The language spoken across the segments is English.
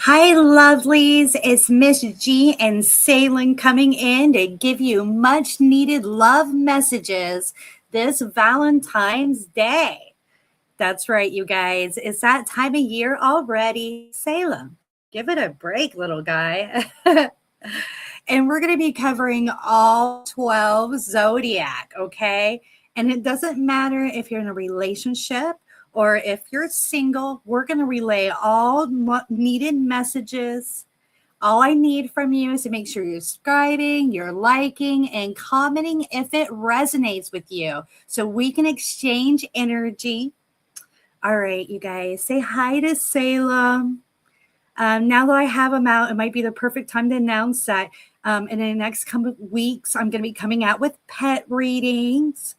Hi, lovelies. It's Miss G and Salem coming in to give you much needed love messages this Valentine's Day. That's right, you guys. It's that time of year already. Salem, give it a break, little guy. And we're going to be covering all 12 zodiac, okay? And it doesn't matter if you're in a relationship or if you're single, we're going to relay all needed messages. All I need from you is to make sure you're subscribing, you're liking, and commenting if it resonates with you so we can exchange energy. All right, you guys, say hi to Salem. Now that I have them out, it might be the perfect time to announce that in the next couple of weeks, I'm going to be coming out with pet readings.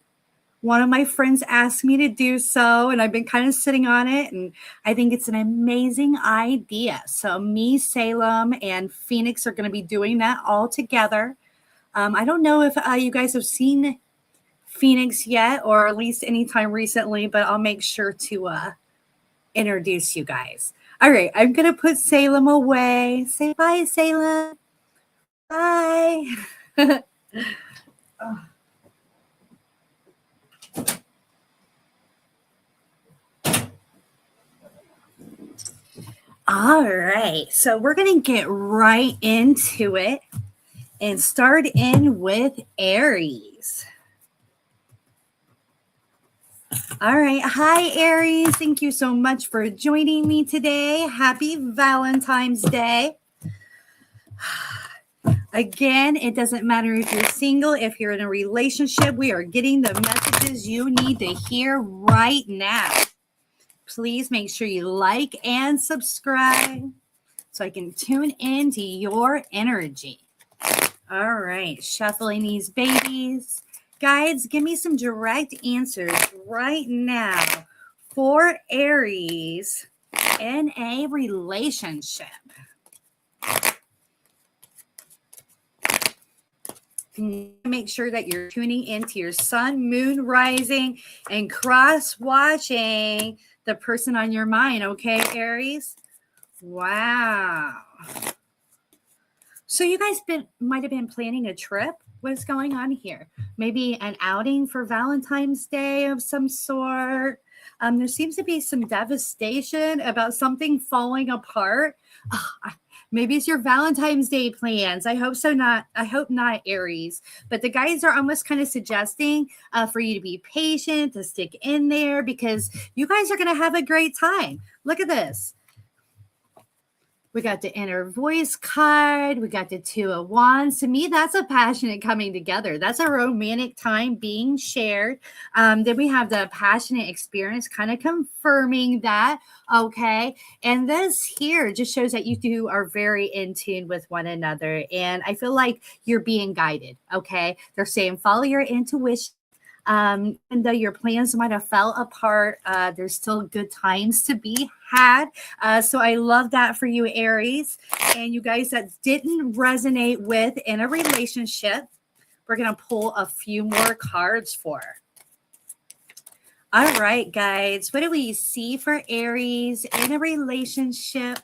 One of my friends asked me to do so, and I've been kind of sitting on it, and I think it's an amazing idea. So me, Salem, and Phoenix are going to be doing that all together. I don't know if you guys have seen Phoenix yet, or at least anytime recently, but I'll make sure to introduce you guys. All right, I'm going to put Salem away. Say bye, Salem. Bye. Oh. All right, so we're going to get right into it and start in with Aries. All right. Hi, Aries. Thank you so much for joining me today. Happy Valentine's Day. Again, it doesn't matter if you're single, if you're in a relationship, we are getting the messages you need to hear right now. Please make sure you like and subscribe so I can tune into your energy. All right. Shuffling these babies. Guides, give me some direct answers right now for Aries in a relationship. Make sure that you're tuning into your sun, moon, rising, and cross-watching the person on your mind, okay, Aries? Wow. So you guys might have been planning a trip. What's going on here? Maybe an outing for Valentine's Day of some sort. There seems to be some devastation about something falling apart. Maybe it's your Valentine's Day plans. I hope so not. I hope not, Aries. But the guys are almost kind of suggesting for you to be patient, to stick in there, because you guys are going to have a great time. Look at this. We got the inner voice card. We got the 2 of Wands. To me, that's a passionate coming together. That's a romantic time being shared. Then we have the passionate experience kind of confirming that. Okay. And this here just shows that you two are very in tune with one another. And I feel like you're being guided. Okay. They're saying follow your intuition. And though your plans might have fell apart, there's still good times to be had. So I love that for you, Aries. And you guys that didn't resonate with in a relationship, we're going to pull a few more cards for. All right, guys. What do we see for Aries in a relationship?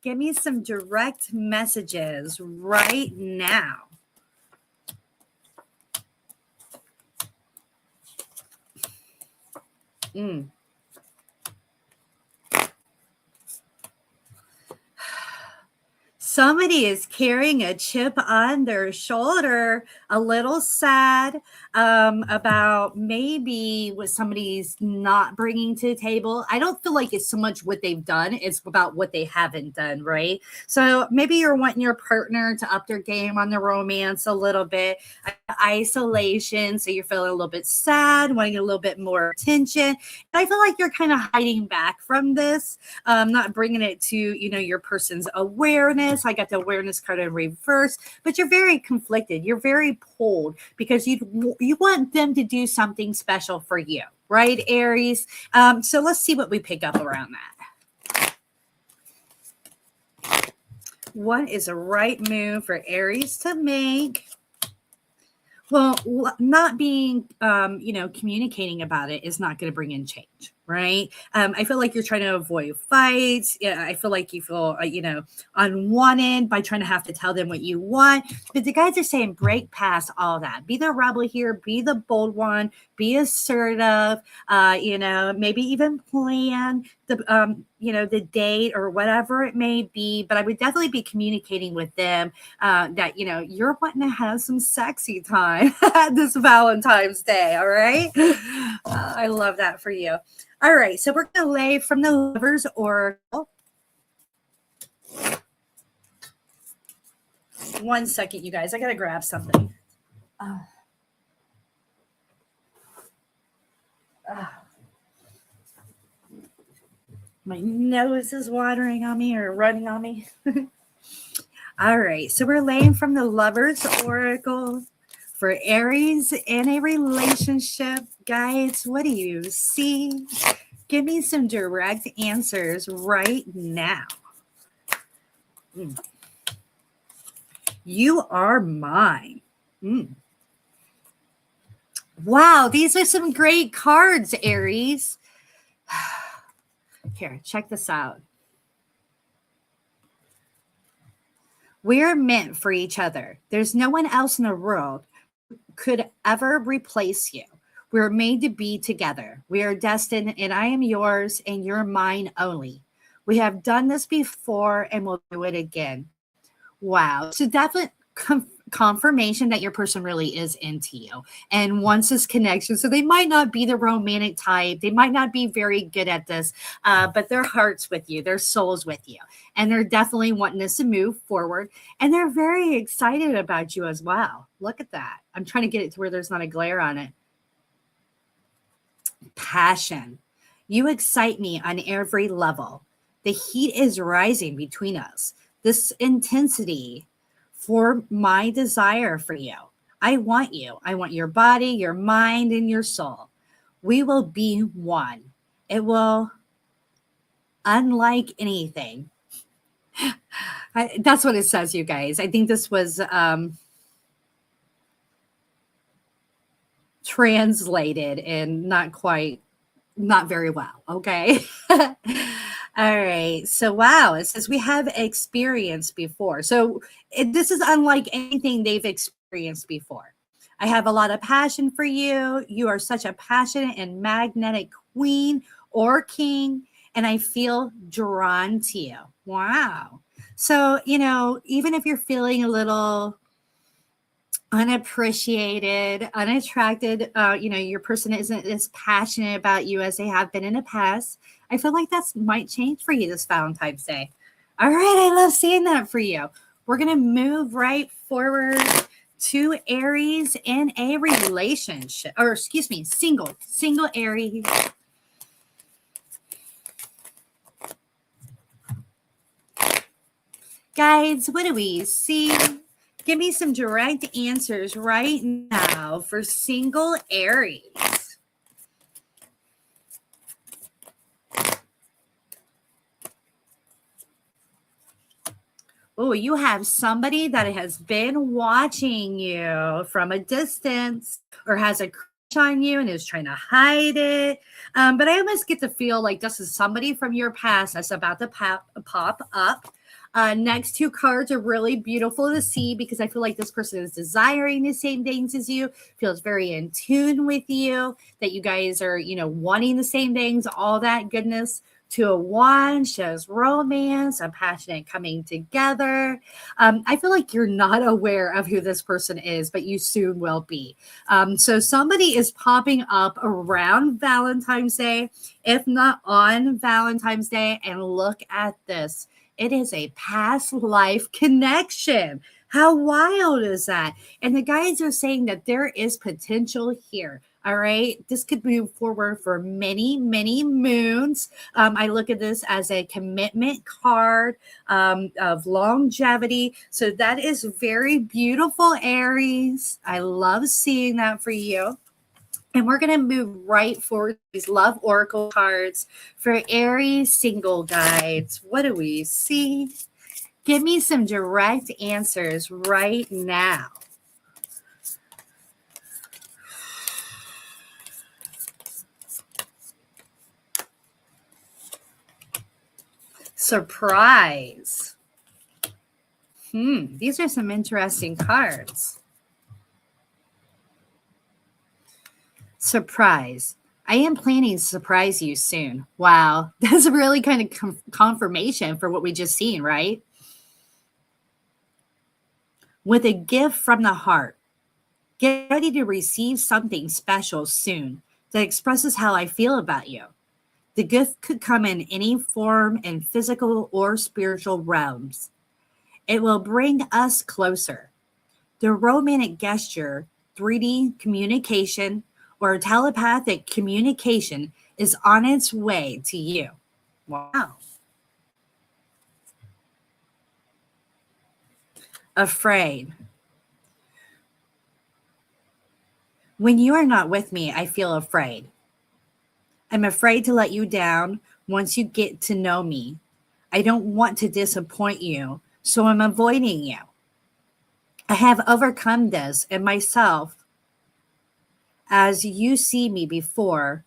Give me some direct messages right now. Somebody is carrying a chip on their shoulder, a little sad about maybe what somebody's not bringing to the table. I don't feel like it's so much what they've done. It's about what they haven't done, right? So maybe you're wanting your partner to up their game on the romance a little bit. Isolation, so you're feeling a little bit sad, wanting a little bit more attention. And I feel like you're kind of hiding back from this, not bringing it to your person's awareness. I got the awareness card in reverse, but you're very conflicted. You're very pulled because you want them to do something special for you, right, Aries? So let's see what we pick up around that. What is a right move for Aries to make? Well, not being, communicating about it is not going to bring in change. right? I feel like you're trying to avoid fights. Yeah, I feel like you feel, unwanted by trying to have to tell them what you want. But the guys are saying break past all that. Be the rebel here. Be the bold one. Be assertive. Maybe even plan the date or whatever it may be. But I would definitely be communicating with them that you're wanting to have some sexy time this Valentine's Day. All right, I love that for you. All right, so we're going to lay from the Lover's Oracle. 1 second, you guys. I got to grab something. My nose is watering on me or running on me. All right, so we're laying from the Lover's Oracle for Aries in a relationship. Guys, what do you see? Give me some direct answers right now. You are mine. Wow, these are some great cards, Aries. Here, check this out. We're meant for each other. There's no one else in the world who could ever replace you. We're made to be together. We are destined, and I am yours, and you're mine only. We have done this before, and we'll do it again. Wow. So definitely confirmation that your person really is into you and wants this connection. So they might not be the romantic type. They might not be very good at this, but their heart's with you, their soul's with you. And they're definitely wanting this to move forward. And they're very excited about you as well. Look at that. I'm trying to get it to where there's not a glare on it. Passion. You excite me on every level. The heat is rising between us. This intensity for my desire for you. I want you. I want your body, your mind, and your soul. We will be one. It will, unlike anything. That's what it says, you guys. I think this was translated and not very well. Okay. All right. So, wow. It says we have experienced before. So this is unlike anything they've experienced before. I have a lot of passion for you. You are such a passionate and magnetic queen or king, and I feel drawn to you. Wow. So, even if you're feeling a little unappreciated, unattracted, your person isn't as passionate about you as they have been in the past, I feel like that might change for you this Valentine's Day. All right, I love seeing that for you. We're going to move right forward to Aries in a relationship, or excuse me, single Aries. Guys, what do we see? Give me some direct answers right now for single Aries. Oh, you have somebody that has been watching you from a distance or has a crush on you and is trying to hide it. But I almost get to feel like this is somebody from your past that's about to pop up. Next two cards are really beautiful to see because I feel like this person is desiring the same things as you, feels very in tune with you, that you guys are, wanting the same things, all that goodness. Two of Wands shows romance, a passionate coming together. I feel like you're not aware of who this person is, but you soon will be. So somebody is popping up around Valentine's Day, if not on Valentine's Day. And look at this. It is a past life connection. How wild is that? And the guys are saying that there is potential here. All right. This could move forward for many, many moons. I look at this as a commitment card of longevity. So that is very beautiful, Aries. I love seeing that for you. And we're going to move right forward these love oracle cards for Aries single guides. What do we see? Give me some direct answers right now. Surprise. These are some interesting cards. Surprise. I am planning to surprise you soon. Wow. That's really kind of confirmation for what we just seen, right? With a gift from the heart. Get ready to receive something special soon that expresses how I feel about you. The gift could come in any form in physical or spiritual realms. It will bring us closer. The romantic gesture, 3D communication, or telepathic communication is on its way to you. Wow. Afraid. When you are not with me, I feel afraid. I'm afraid to let you down once you get to know me. I don't want to disappoint you, so I'm avoiding you. I have overcome this in myself as you see me before,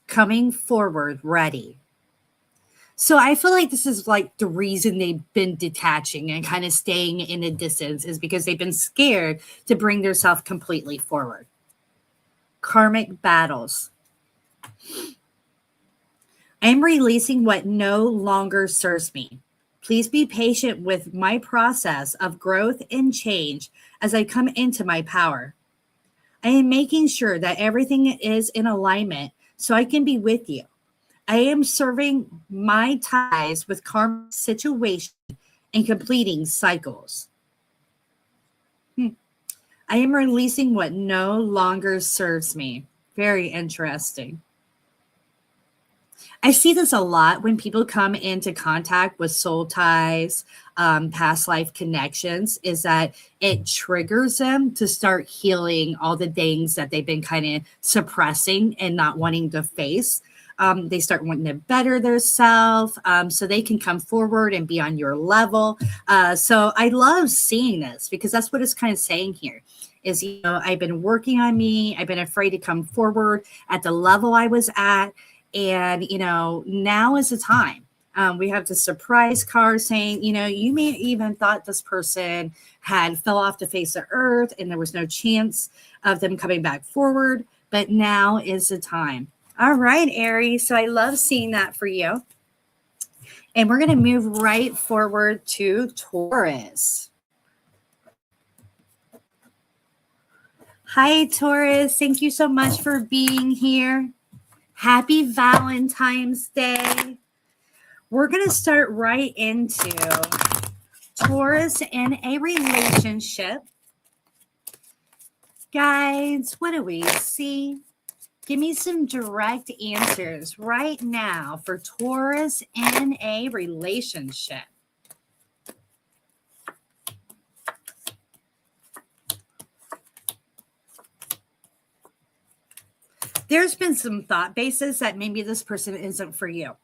coming forward ready. So I feel like this is like the reason they've been detaching and kind of staying in a distance is because they've been scared to bring themselves completely forward. Karmic battles. I'm releasing what no longer serves me. Please be patient with my process of growth and change as I come into my power. I am making sure that everything is in alignment so I can be with you. I am serving my ties with karmic situation and completing cycles. I am releasing what no longer serves me. Very interesting. I see this a lot when people come into contact with soul ties, past life connections, is that it triggers them to start healing all the things that they've been kind of suppressing and not wanting to face. They start wanting to better themselves so they can come forward and be on your level. So I love seeing this because that's what it's kind of saying here is, I've been working on me. I've been afraid to come forward at the level I was at. And, now is the time. We have the surprise card saying, you may even thought this person had fell off the face of earth and there was no chance of them coming back forward. But now is the time. All right, Aries. So I love seeing that for you. And we're going to move right forward to Taurus. Hi, Taurus. Thank you so much for being here. Happy Valentine's Day. We're going to start right into Taurus in a relationship. Guys, what do we see? Give me some direct answers right now for Taurus in a relationship. There's been some thought bases that maybe this person isn't for you.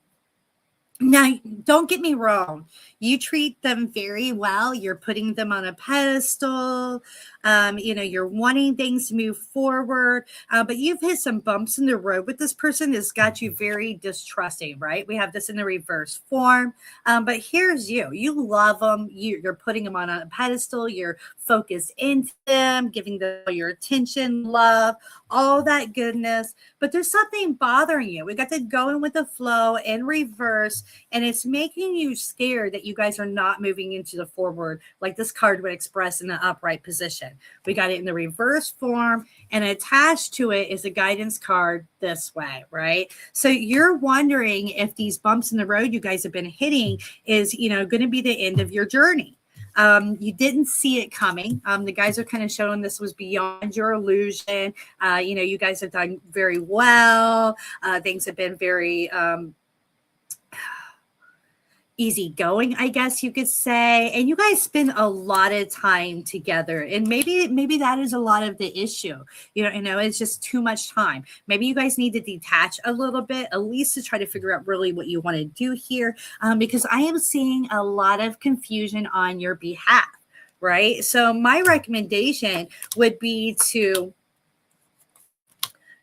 Now, don't get me wrong. You treat them very well. You're putting them on a pedestal. You're wanting things to move forward. But you've hit some bumps in the road with this person that's got you very distrusting, right? We have this in the reverse form. But here's you. You love them. You're putting them on a pedestal. You're focused into them, giving them your attention, love, all that goodness. But there's something bothering you. We got to go in with the flow in reverse. And it's making you scared that you guys are not moving into the forward like this card would express in the upright position. We got it in the reverse form, and attached to it is a guidance card this way, right? So you're wondering if these bumps in the road you guys have been hitting is, going to be the end of your journey. You didn't see it coming. The guys are kind of showing this was beyond your illusion. You guys have done very well. Things have been very easygoing, I guess you could say. And you guys spend a lot of time together. And maybe that is a lot of the issue. It's just too much time. Maybe you guys need to detach a little bit, at least to try to figure out really what you want to do here. Because I am seeing a lot of confusion on your behalf, right? So my recommendation would be to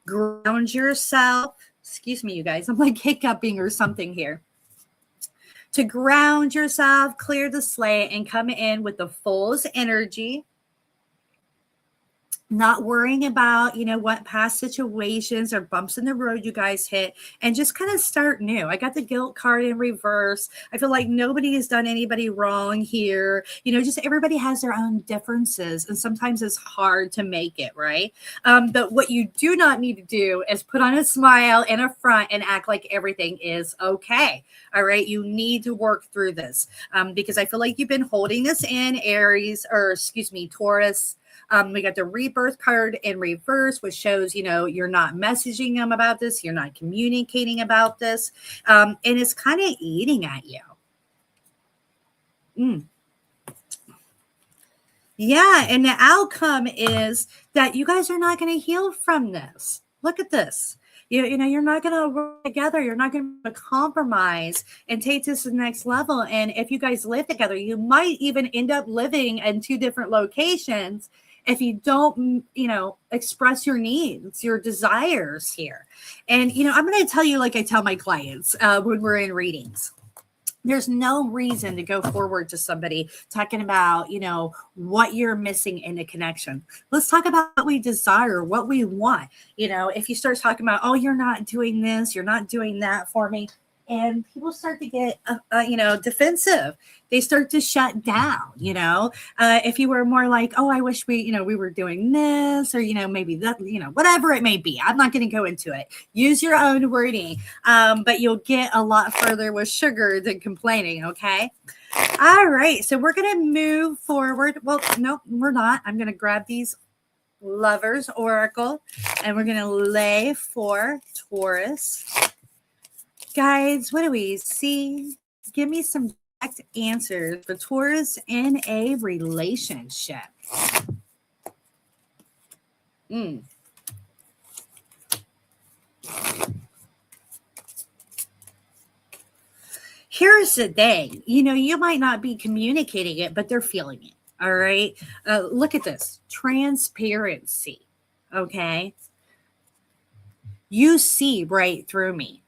ground yourself. Excuse me, you guys. I'm like hiccuping or something here. to ground yourself, clear the slate, and come in with the Fool's energy. Not worrying about, what past situations or bumps in the road you guys hit, and just kind of start new. I got the guilt card in reverse. I feel like nobody has done anybody wrong here. Just everybody has their own differences, and sometimes it's hard to make it, right? But what you do not need to do is put on a smile and a front and act like everything is okay. All right. You need to work through this because I feel like you've been holding this in, Aries, or excuse me, Taurus. We got the rebirth card in reverse, which shows, you're not messaging them about this. You're not communicating about this. And it's kind of eating at you. Yeah. And the outcome is that you guys are not going to heal from this. Look at this. You're not going to work together. You're not going to compromise and take this to the next level. And if you guys live together, you might even end up living in two different locations if you don't, express your needs, your desires here. And, I'm going to tell you, like I tell my clients when we're in readings, there's no reason to go forward to somebody talking about, what you're missing in a connection. Let's talk about what we desire, what we want. If you start talking about, oh, you're not doing this, you're not doing that for me, and people start to get, defensive. They start to shut down. If you were more like, oh, I wish we were doing this, or, maybe that, whatever it may be. I'm not going to go into it. Use your own wording, but you'll get a lot further with sugar than complaining. Okay. All right. So we're going to move forward. Well, no, we're not. I'm going to grab these Lovers Oracle and we're going to lay for Taurus. Guys, what do we see? Give me some direct answers for Taurus in a relationship. Here's the thing. You might not be communicating it, but they're feeling it. All right. Look at this. Transparency. Okay. You see right through me.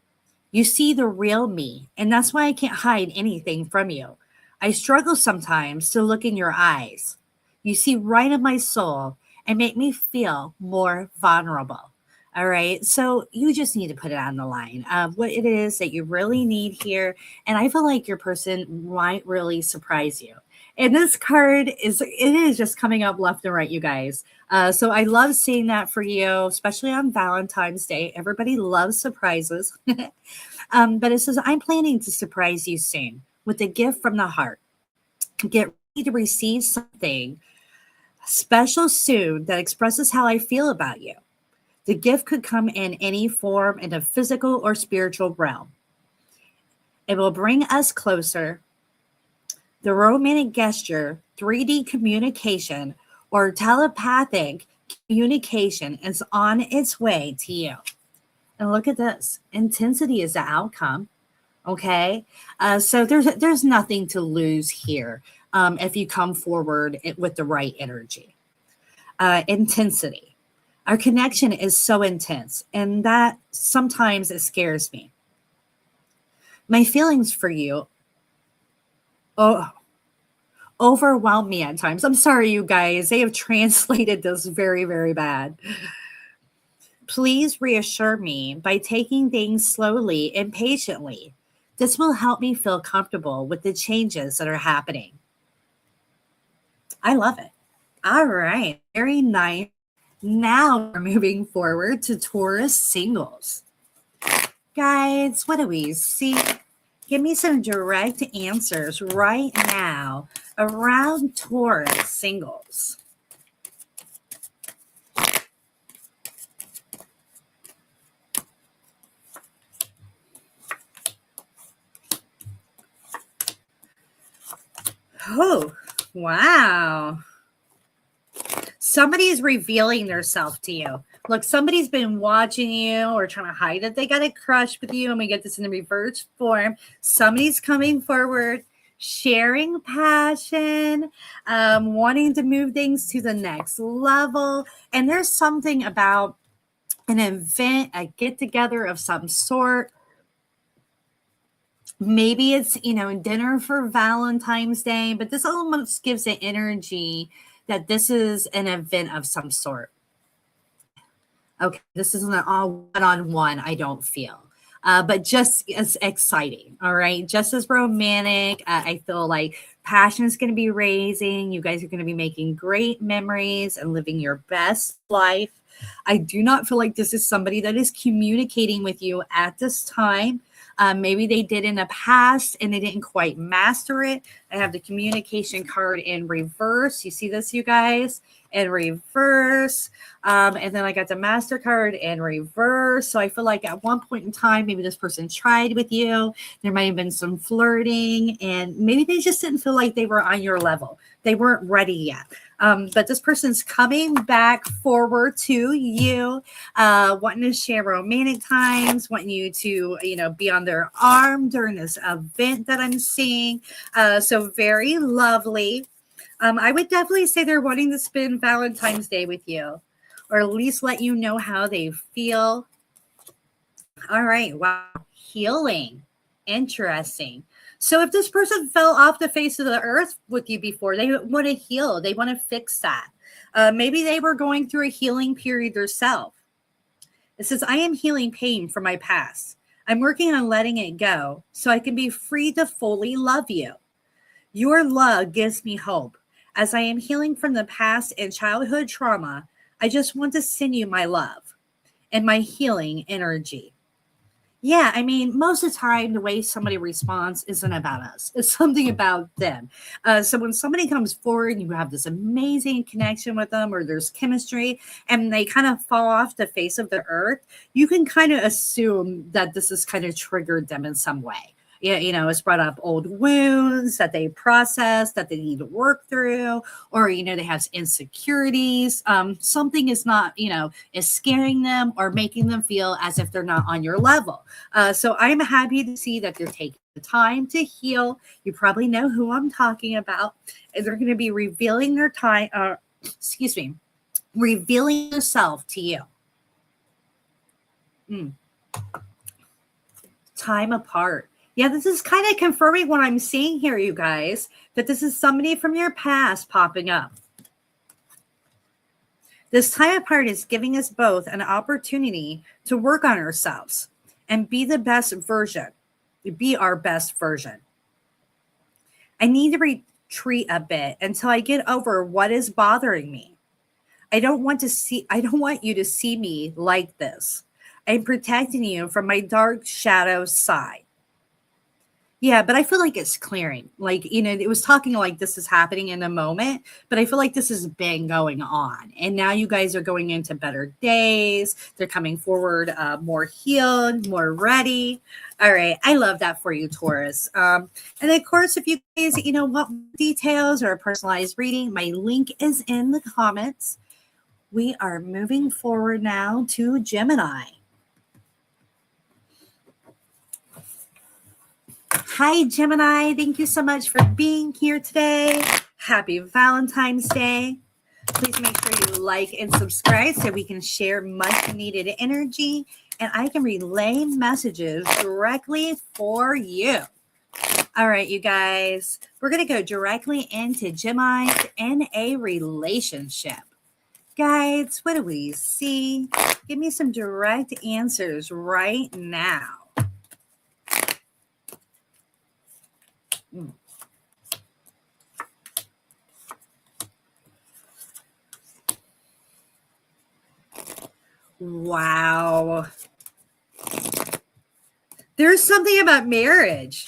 You see the real me, and that's why I can't hide anything from you. I struggle sometimes to look in your eyes. You see right in my soul and make me feel more vulnerable. All right. So you just need to put it on the line of what it is that you really need here. And I feel like your person might really surprise you. And this card is just coming up left and right, you guys. So I love seeing that for you, especially on Valentine's Day. Everybody loves surprises. But it says, I'm planning to surprise you soon with a gift from the heart. Get ready to receive something special soon that expresses how I feel about you. The gift could come in any form in the physical or spiritual realm. It will bring us closer. The romantic gesture, 3D communication, or telepathic communication is on its way to you. And look at this. Intensity is the outcome. Okay. So there's nothing to lose here if you come forward with the right energy. Intensity. Our connection is so intense, and that sometimes it scares me. My feelings for you overwhelm me at times. I'm sorry, you guys. They have translated this very, very bad. Please reassure me by taking things slowly and patiently. This will help me feel comfortable with the changes that are happening. I love it. All right. Very nice. Now we're moving forward to Taurus singles. Guys, what do we see? Give me some direct answers right now around Taurus singles. Oh, wow. Somebody is revealing themselves to you. Look, somebody's been watching you or trying to hide that they got a crush with you, and we get this in the reverse form. Somebody's coming forward, sharing passion, wanting to move things to the next level. And there's something about an event, a get-together of some sort Maybe it's, dinner for Valentine's Day, but this almost gives the energy that this is an event of some sort. Okay, this isn't an all one-on-one, I don't feel. But just as exciting, all right? Just as romantic. I feel like passion is going to be raising. You guys are going to be making great memories and living your best life. I do not feel like this is somebody that is communicating with you at this time. Maybe they did in the past and they didn't quite master it. I have the communication card in reverse. You see this, you guys? In reverse. And then I got the MasterCard in reverse. So I feel like at one point in time, maybe this person tried with you. There might have been some flirting, and maybe they just didn't feel like they were on your level. They weren't ready yet. But this person's coming back forward to you, wanting to share romantic times, wanting you to, be on their arm during this event that I'm seeing. So very lovely. I would definitely say they're wanting to spend Valentine's Day with you, or at least let you know how they feel. All right. Wow. Healing. Interesting. So if this person fell off the face of the earth with you before, they want to heal. They want to fix that. Maybe they were going through a healing period themselves. It says, I am healing pain from my past. I'm working on letting it go so I can be free to fully love you. Your love gives me hope. As I am healing from the past and childhood trauma, I just want to send you my love and my healing energy. Yeah, I mean, most of the time, the way somebody responds isn't about us. It's something about them. So when somebody comes forward and you have this amazing connection with them, or there's chemistry, and they kind of fall off the face of the earth, you can kind of assume that this has kind of triggered them in some way. Yeah, it's brought up old wounds that they process, that they need to work through, or, they have insecurities. Something is not, is scaring them or making them feel as if they're not on your level. So I'm happy to see that they're taking the time to heal. You probably know who I'm talking about. They're going to be revealing their time, revealing yourself to you. Time apart. Yeah, this is kind of confirming what I'm seeing here, you guys, that this is somebody from your past popping up. This time apart is giving us both an opportunity to work on ourselves and be the best version, be our best version. I need to retreat a bit until I get over what is bothering me. I don't want you to see me like this. I'm protecting you from my dark shadow side. Yeah, but I feel like it's clearing. Like, it was talking like this is happening in a moment, but I feel like this has been going on. And now you guys are going into better days. They're coming forward more healed, more ready. All right. I love that for you, Taurus. And of course, if you guys, want details or a personalized reading, my link is in the comments. We are moving forward now to Gemini. Hi, Gemini. Thank you so much for being here today. Happy Valentine's Day. Please make sure you like and subscribe so we can share much needed energy and I can relay messages directly for you. All right, you guys, we're going to go directly into Gemini's in a relationship. Guys, what do we see? Give me some direct answers right now. Wow. There's something about marriage.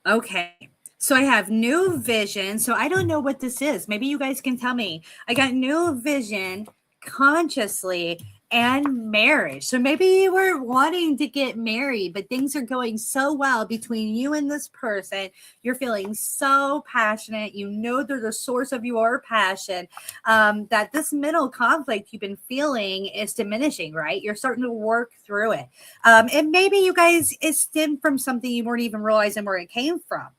Okay. So I have new vision. So I don't know what this is. Maybe you guys can tell me. I got new vision consciously and marriage. So maybe you were wanting to get married, but things are going so well between you and this person. You're feeling so passionate. You know they're the source of your passion, that this mental conflict you've been feeling is diminishing, right? You're starting to work through it. And maybe you guys, it stemmed from something you weren't even realizing where it came from.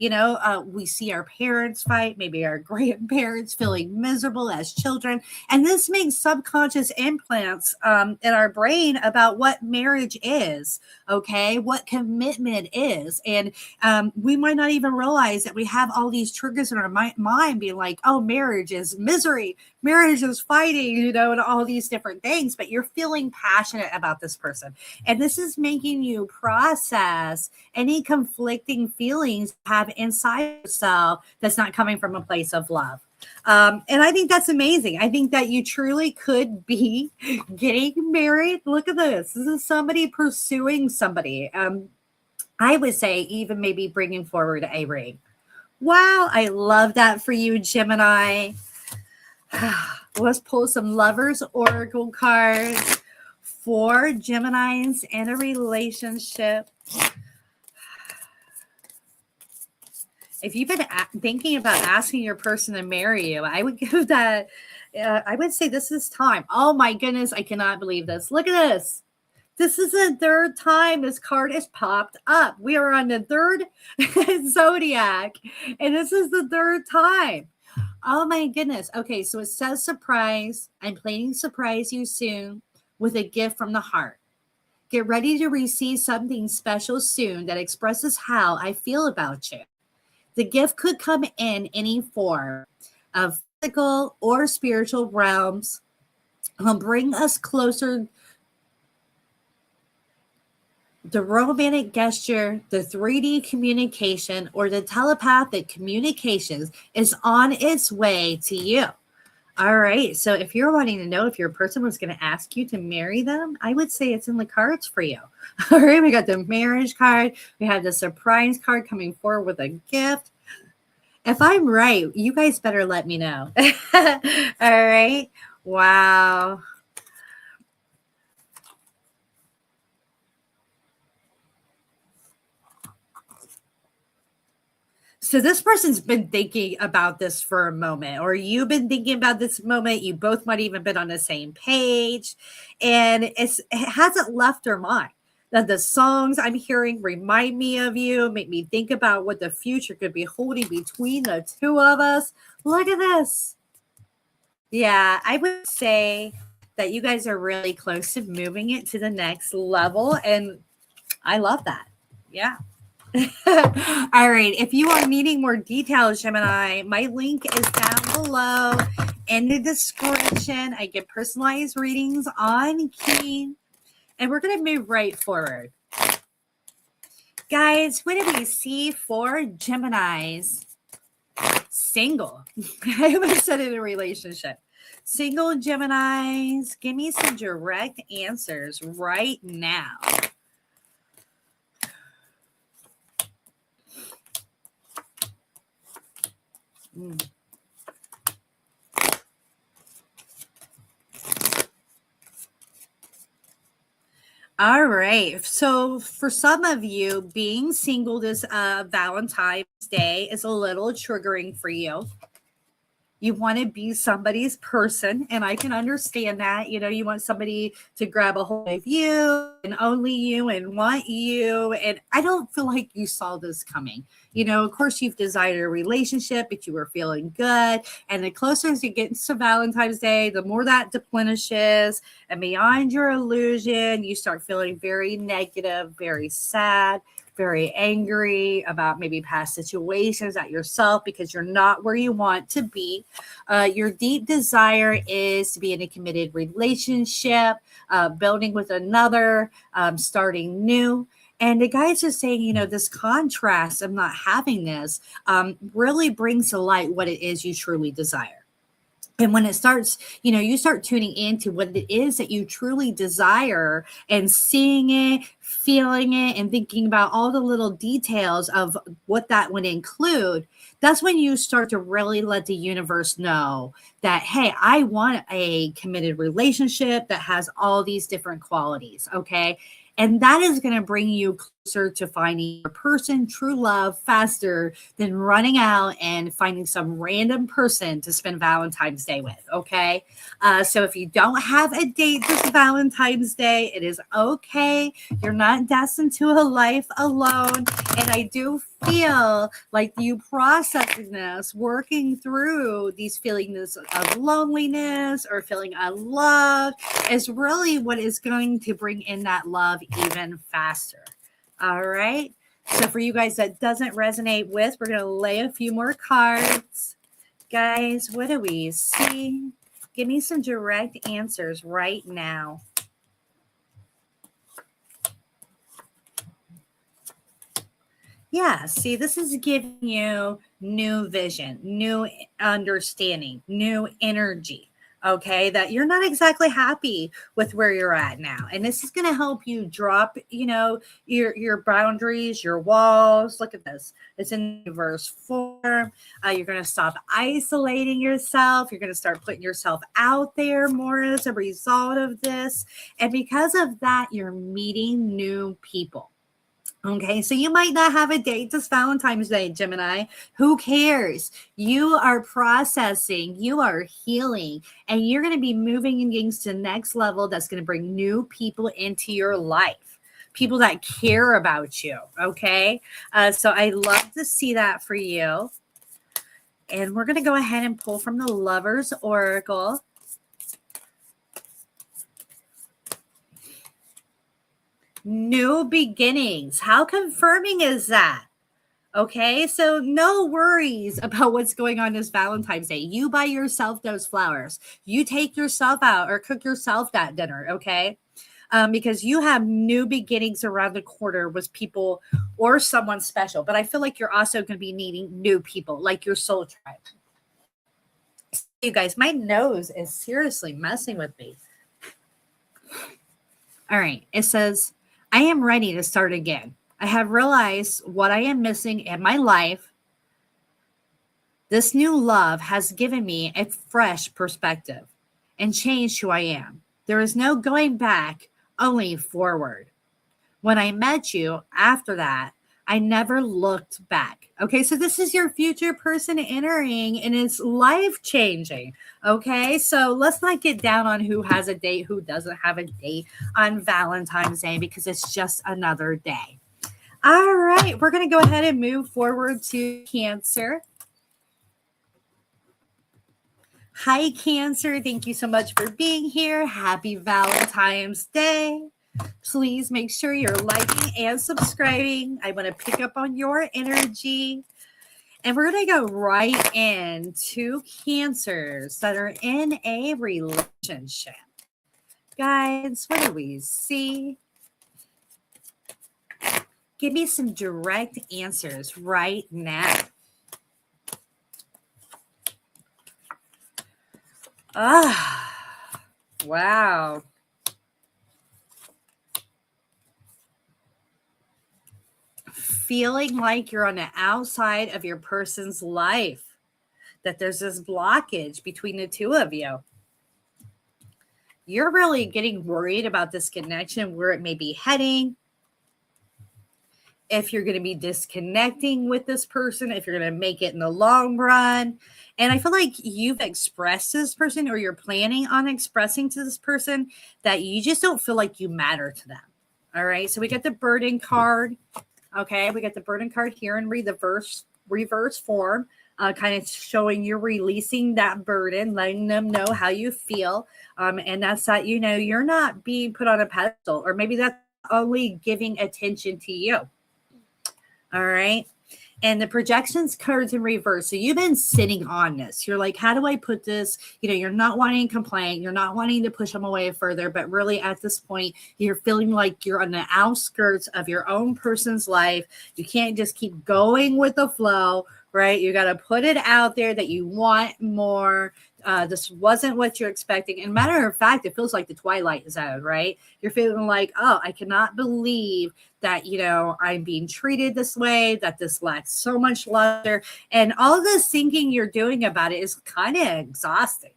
We see our parents fight, maybe our grandparents feeling miserable as children. And this makes subconscious implants in our brain about what marriage is, okay? What commitment is. And we might not even realize that we have all these triggers in our mind being like, oh, marriage is misery, marriage is fighting, and all these different things. But you're feeling passionate about this person. And this is making you process any conflicting feelings you have inside yourself that's not coming from a place of love. And I think that's amazing. I think that you truly could be getting married. Look at this. This is somebody pursuing somebody. I would say even maybe bringing forward a ring. Wow, I love that for you, Gemini. Let's pull some lovers oracle cards for Geminis in a relationship. If you've been thinking about asking your person to marry you, I would give that, I would say this is time. Oh my goodness, I cannot believe this. Look at this. This is the third time this card has popped up. We are on the third Zodiac, and this is the third time. Oh my goodness. Okay, so it says surprise. I'm planning to surprise you soon with a gift from the heart. Get ready to receive something special soon that expresses how I feel about you. The gift could come in any form of physical or spiritual realms. Will bring us closer. The romantic gesture, the 3D communication, or the telepathic communications is on its way to you. All right. So if you're wanting to know if your person was going to ask you to marry them, I would say it's in the cards for you. All right. We got the marriage card. We have the surprise card coming forward with a gift. If I'm right, you guys better let me know. All right. Wow. So this person's been thinking about this for a moment, or you've been thinking about this moment. You both might even been on the same page, and it hasn't left their mind. That the songs I'm hearing remind me of you, make me think about what the future could be holding between the two of us. Look at this. Yeah, I would say that you guys are really close to moving it to the next level, and I love that. Yeah. All right. If you are needing more details, Gemini, my link is down below in the description. I get personalized readings on Key, and we're going to move right forward. Guys, what do we see for Geminis? Single. I almost said in a relationship. Single Geminis, give me some direct answers right now. All right. So for some of you, being single this Valentine's Day is a little triggering for you. You want to be somebody's person, and I can understand that. You want somebody to grab a hold of you and only you and want you. And I don't feel like you saw this coming. Of course, you've desired a relationship, but you were feeling good. And the closer as you get to Valentine's Day, the more that diminishes. And beyond your illusion, you start feeling very negative, very sad, very angry about maybe past situations at yourself because you're not where you want to be. Your deep desire is to be in a committed relationship, building with another, starting new. And the guys are saying, this contrast of not having this really brings to light what it is you truly desire. And when it starts, you start tuning into what it is that you truly desire and seeing it, feeling it, and thinking about all the little details of what that would include. That's when you start to really let the universe know that, hey, I want a committed relationship that has all these different qualities. Okay. And that is going to bring you closer to finding your person, true love, faster than running out and finding some random person to spend Valentine's Day with, okay? So if you don't have a date this Valentine's Day, it is okay. You're not destined to a life alone. And I do feel like you processing this, working through these feelings of loneliness or feeling unloved is really what is going to bring in that love even faster. All right. So for you guys that doesn't resonate with, we're going to lay a few more cards. Guys, what do we see? Give me some direct answers right now. Yeah, see, this is giving you new vision, new understanding, new energy. Okay, that you're not exactly happy with where you're at now. And this is going to help you drop, your boundaries, your walls. Look at this. It's in reverse form. You're going to stop isolating yourself. You're going to start putting yourself out there more as a result of this. And because of that, you're meeting new people. Okay, so you might not have a date this Valentine's Day, Gemini. Who cares? You are processing, you are healing, and you're going to be moving and getting to the next level that's going to bring new people into your life, people that care about you. Okay, so I love to see that for you. And we're going to go ahead and pull from the Lover's Oracle. New beginnings. How confirming is that? Okay, so no worries about what's going on this Valentine's Day. You buy yourself those flowers. You take yourself out or cook yourself that dinner, okay? Because you have new beginnings around the corner with people or someone special. But I feel like you're also going to be needing new people, like your soul tribe. You guys, my nose is seriously messing with me. All right, it says, I am ready to start again. I have realized what I am missing in my life. This new love has given me a fresh perspective and changed who I am. There is no going back, only forward. When I met you after that, I never looked back. Okay, so this is your future person entering and it's life-changing. Okay, so let's not get down on who has a date, who doesn't have a date on Valentine's Day because it's just another day. All right, we're going to go ahead and move forward to Cancer. Hi, Cancer. Thank you so much for being here. Happy Valentine's Day. Please make sure you're liking and subscribing. I want to pick up on your energy. And we're going to go right into Cancers that are in a relationship. Guys, what do we see? Give me some direct answers right now. Wow. Feeling like you're on the outside of your person's life, that there's this blockage between the two of you. You're really getting worried about this connection, where it may be heading, if you're going to be disconnecting with this person, if you're going to make it in the long run. And I feel like you've expressed to this person, or you're planning on expressing to this person, that you just don't feel like you matter to them. All right. So we got the burden card. Okay. We got the burden card here in reverse form, kind of showing you're releasing that burden, letting them know how you feel. And that's that, you're not being put on a pedestal, or maybe that's only giving attention to you. All right. And the projections cards in reverse. So you've been sitting on this. You're like, how do I put this? You're not wanting to complain. You're not wanting to push them away further. But really at this point, you're feeling like you're on the outskirts of your own person's life. You can't just keep going with the flow, right? You got to put it out there that you want more. This wasn't what you're expecting. And matter of fact, it feels like the Twilight Zone, right? You're feeling like, oh, I cannot believe that, I'm being treated this way, that this lacks so much luster. And all this thinking you're doing about it is kind of exhausting.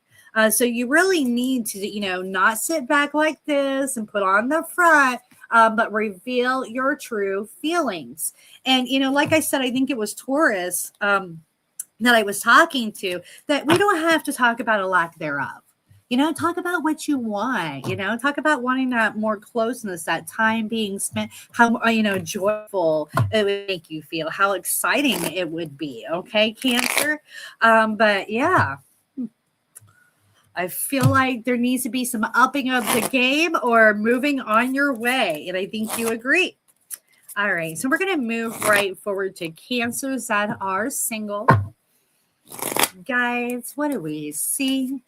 So you really need to, not sit back like this and put on the front, but reveal your true feelings. And, like I said, I think it was Taurus, that I was talking to, that we don't have to talk about a lack thereof. Talk about what you want, talk about wanting that more closeness, that time being spent, how, joyful it would make you feel, how exciting it would be. Okay, Cancer. But yeah, I feel like there needs to be some upping of the game or moving on your way. And I think you agree. All right, so we're going to move right forward to Cancers that are single. Guys, what do we see?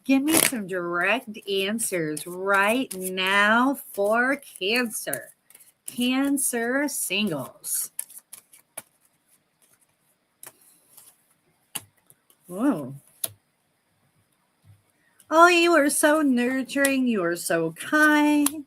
Give me some direct answers right now for Cancer. Cancer singles. Whoa. Oh, you are so nurturing. You are so kind,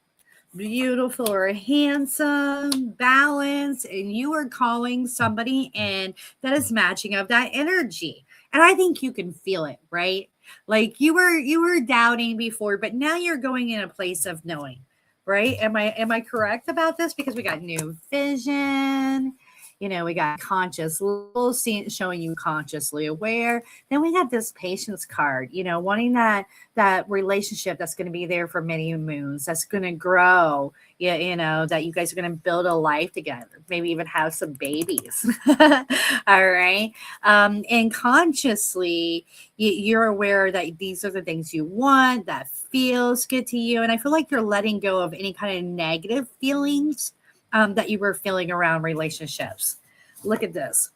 beautiful or handsome, balanced, and you are calling somebody in that is matching of that energy. And I think you can feel it, right? Like you were doubting before, but now you're going in a place of knowing, right? Am I correct about this? Because we got new vision, we got conscious level, showing you consciously aware. Then we got this patience card, wanting that relationship that's going to be there for many moons, that's going to grow, that you guys are going to build a life together, maybe even have some babies. All right. And consciously, you're aware that these are the things you want, that feels good to you. And I feel like you're letting go of any kind of negative feelings that you were feeling around relationships. Look at this.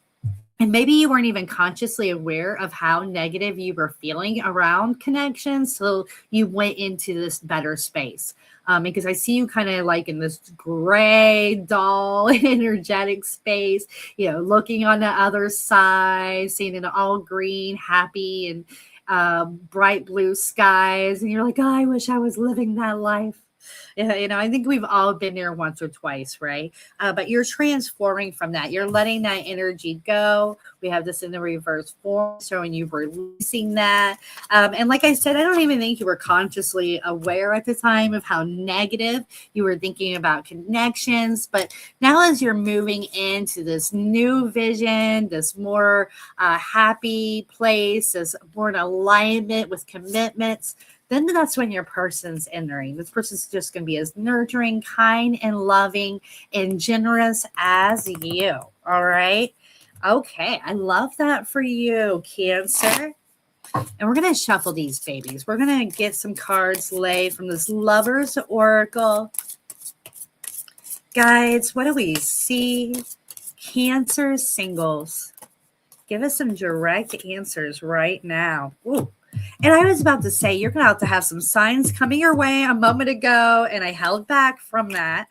And maybe you weren't even consciously aware of how negative you were feeling around connections. So you went into this better space. Because I see you kind of like in this gray, dull, energetic space, looking on the other side, seeing it all green, happy, and bright blue skies. And you're like, oh, I wish I was living that life. Yeah, I think we've all been there once or twice, right? But you're transforming from that. You're letting that energy go. We have this in the reverse form, showing you releasing that. And like I said, I don't even think you were consciously aware at the time of how negative you were thinking about connections. But now as you're moving into this new vision, this more happy place, this more in alignment with commitments, then that's when your person's entering. This person's just going to be as nurturing, kind, and loving and generous as you. All right. Okay. I love that for you, Cancer. And we're going to shuffle these babies. We're going to get some cards laid from this Lover's Oracle. Guys, what do we see? Cancer singles. Give us some direct answers right now. Ooh. And I was about to say, you're going to have to have some signs coming your way a moment ago, and I held back from that.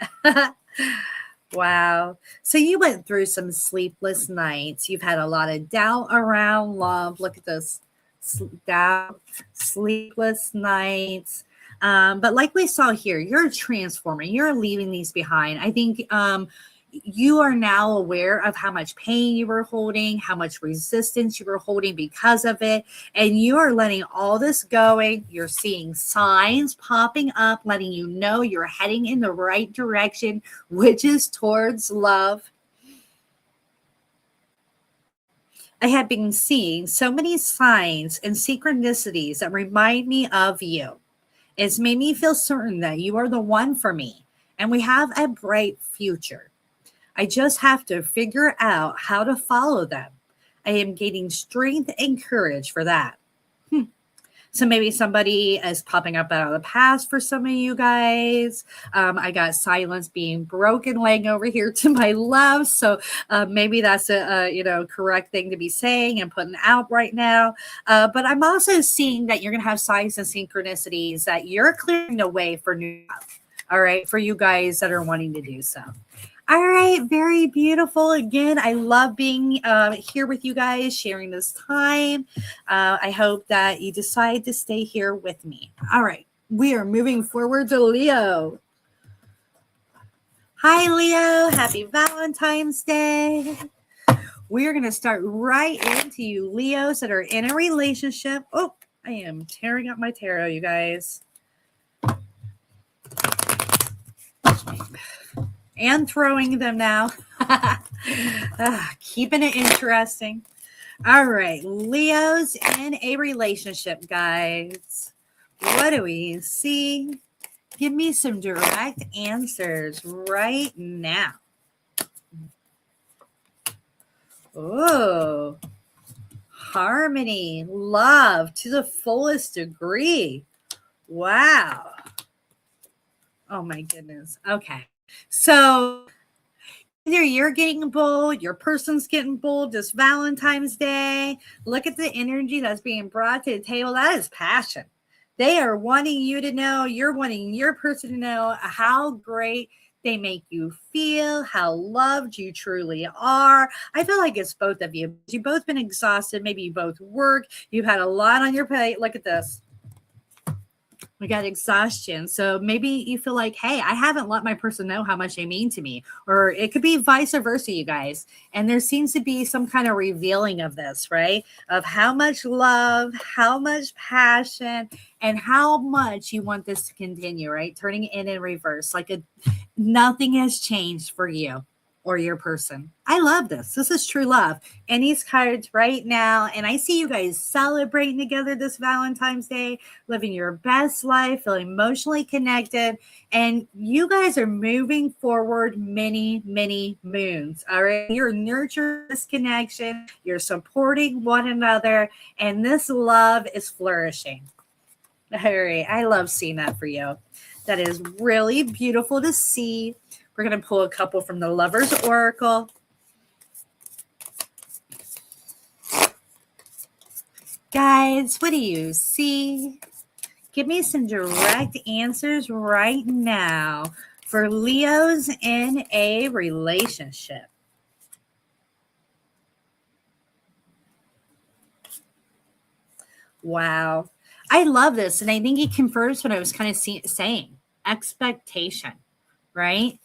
Wow. So you went through some sleepless nights. You've had a lot of doubt around love. Look at this. Doubt, sleepless nights. But like we saw here, you're transforming. You're leaving these behind. I think you are now aware of how much pain you were holding, how much resistance you were holding because of it. And you are letting all this going. You're seeing signs popping up, letting you know you're heading in the right direction, which is towards love. I have been seeing so many signs and synchronicities that remind me of you. It's made me feel certain that you are the one for me, and we have a bright future. I just have to figure out how to follow them. I am gaining strength and courage for that. So maybe somebody is popping up out of the past for some of you guys. I got silence being broken laying over here to my left. So maybe that's a correct thing to be saying and putting out right now. But I'm also seeing that you're going to have signs and synchronicities that you're clearing the way for new love. All right, for you guys that are wanting to do so. All right, very beautiful. Again, I love being here with you guys, sharing this time. I hope that you decide to stay here with me. All right, we are moving forward to Leo. Hi, Leo. Happy Valentine's Day. We are going to start right into you, Leos that are in a relationship. Oh, I am tearing up my tarot, you guys. And throwing them now. Keeping it interesting. All right. Leo's in a relationship, guys. what do we see? Give me some direct answers right now. Oh, harmony, love to the fullest degree. Wow. Oh my goodness. Okay. So either you're getting bold, your person's getting bold this Valentine's Day. Look at the energy that's being brought to the table. That is passion. They are wanting you to know, you're wanting your person to know how great they make you feel, how loved you truly are. I feel like it's both of you. You've both been exhausted. Maybe you both work. You've had a lot on your plate. Look at this. We got exhaustion. So maybe you feel like, hey, I haven't let my person know how much they mean to me. Or it could be vice versa, you guys. And there seems to be some kind of revealing of this, right? Of how much love, how much passion, and how much you want this to continue, right? Turning it in reverse. Like nothing has changed for you or your person. I love this. This is true love. And these cards right now, and I see you guys celebrating together this Valentine's Day, living your best life, feeling emotionally connected, and you guys are moving forward many, many moons. All right. You're nurturing this connection, you're supporting one another, and this love is flourishing. All right. I love seeing that for you. That is really beautiful to see. We're going to pull a couple from the Lover's Oracle. Guys, what do you see? Give me some direct answers right now for Leos in a relationship. Wow. I love this. And I think it confirms what I was kind of saying. Expectation, right?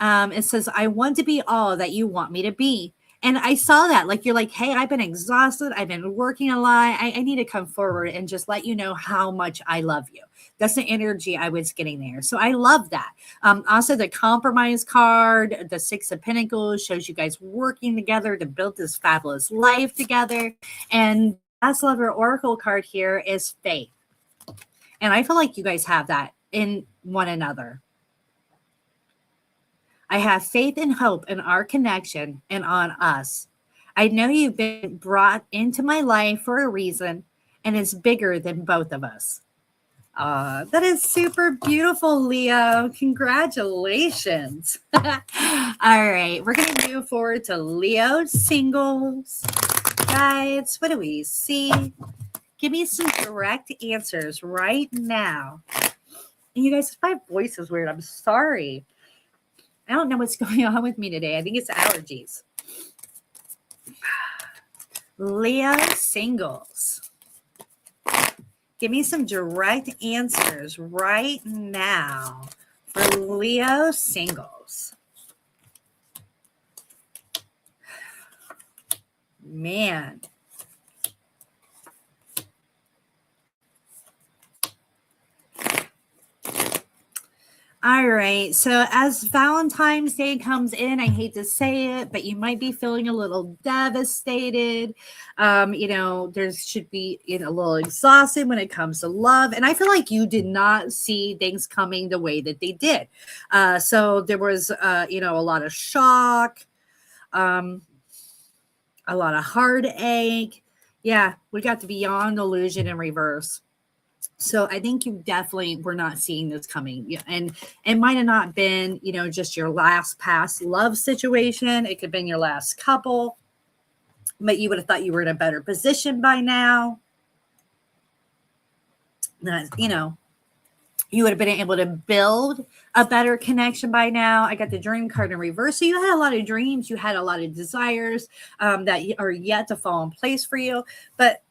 It says, I want to be all that you want me to be. And I saw that, like, you're like, hey, I've been exhausted. I've been working a lot. I need to come forward and just let you know how much I love you. That's the energy I was getting there. So I love that. Also, the compromise card, the Six of Pentacles, shows you guys working together to build this fabulous life together. And last Lover Oracle card here is faith. And I feel like you guys have that in one another. I have faith and hope in our connection and on us. I know you've been brought into my life for a reason, and it's bigger than both of us. That is super beautiful, Leo. Congratulations. All right, we're going to move forward to Leo singles. Guys, what do we see? Give me some direct answers right now. And you guys, my voice is weird. I'm sorry. I don't know what's going on with me today. I think it's allergies. Leo singles. Give me some direct answers right now for Leo singles. Man. All right. So as Valentine's Day comes in, I hate to say it, but you might be feeling a little devastated. There should be a little exhausted when it comes to love. And I feel like you did not see things coming the way that they did. So there was, a lot of shock, a lot of heartache. Yeah, we got the beyond illusion in reverse. So I think you definitely were not seeing this coming. And it might have not been, just your last past love situation. It could have been your last couple. But you would have thought you were in a better position by now. That, you would have been able to build a better connection by now. I got the dream card in reverse. So you had a lot of dreams. You had a lot of desires that are yet to fall in place for you. But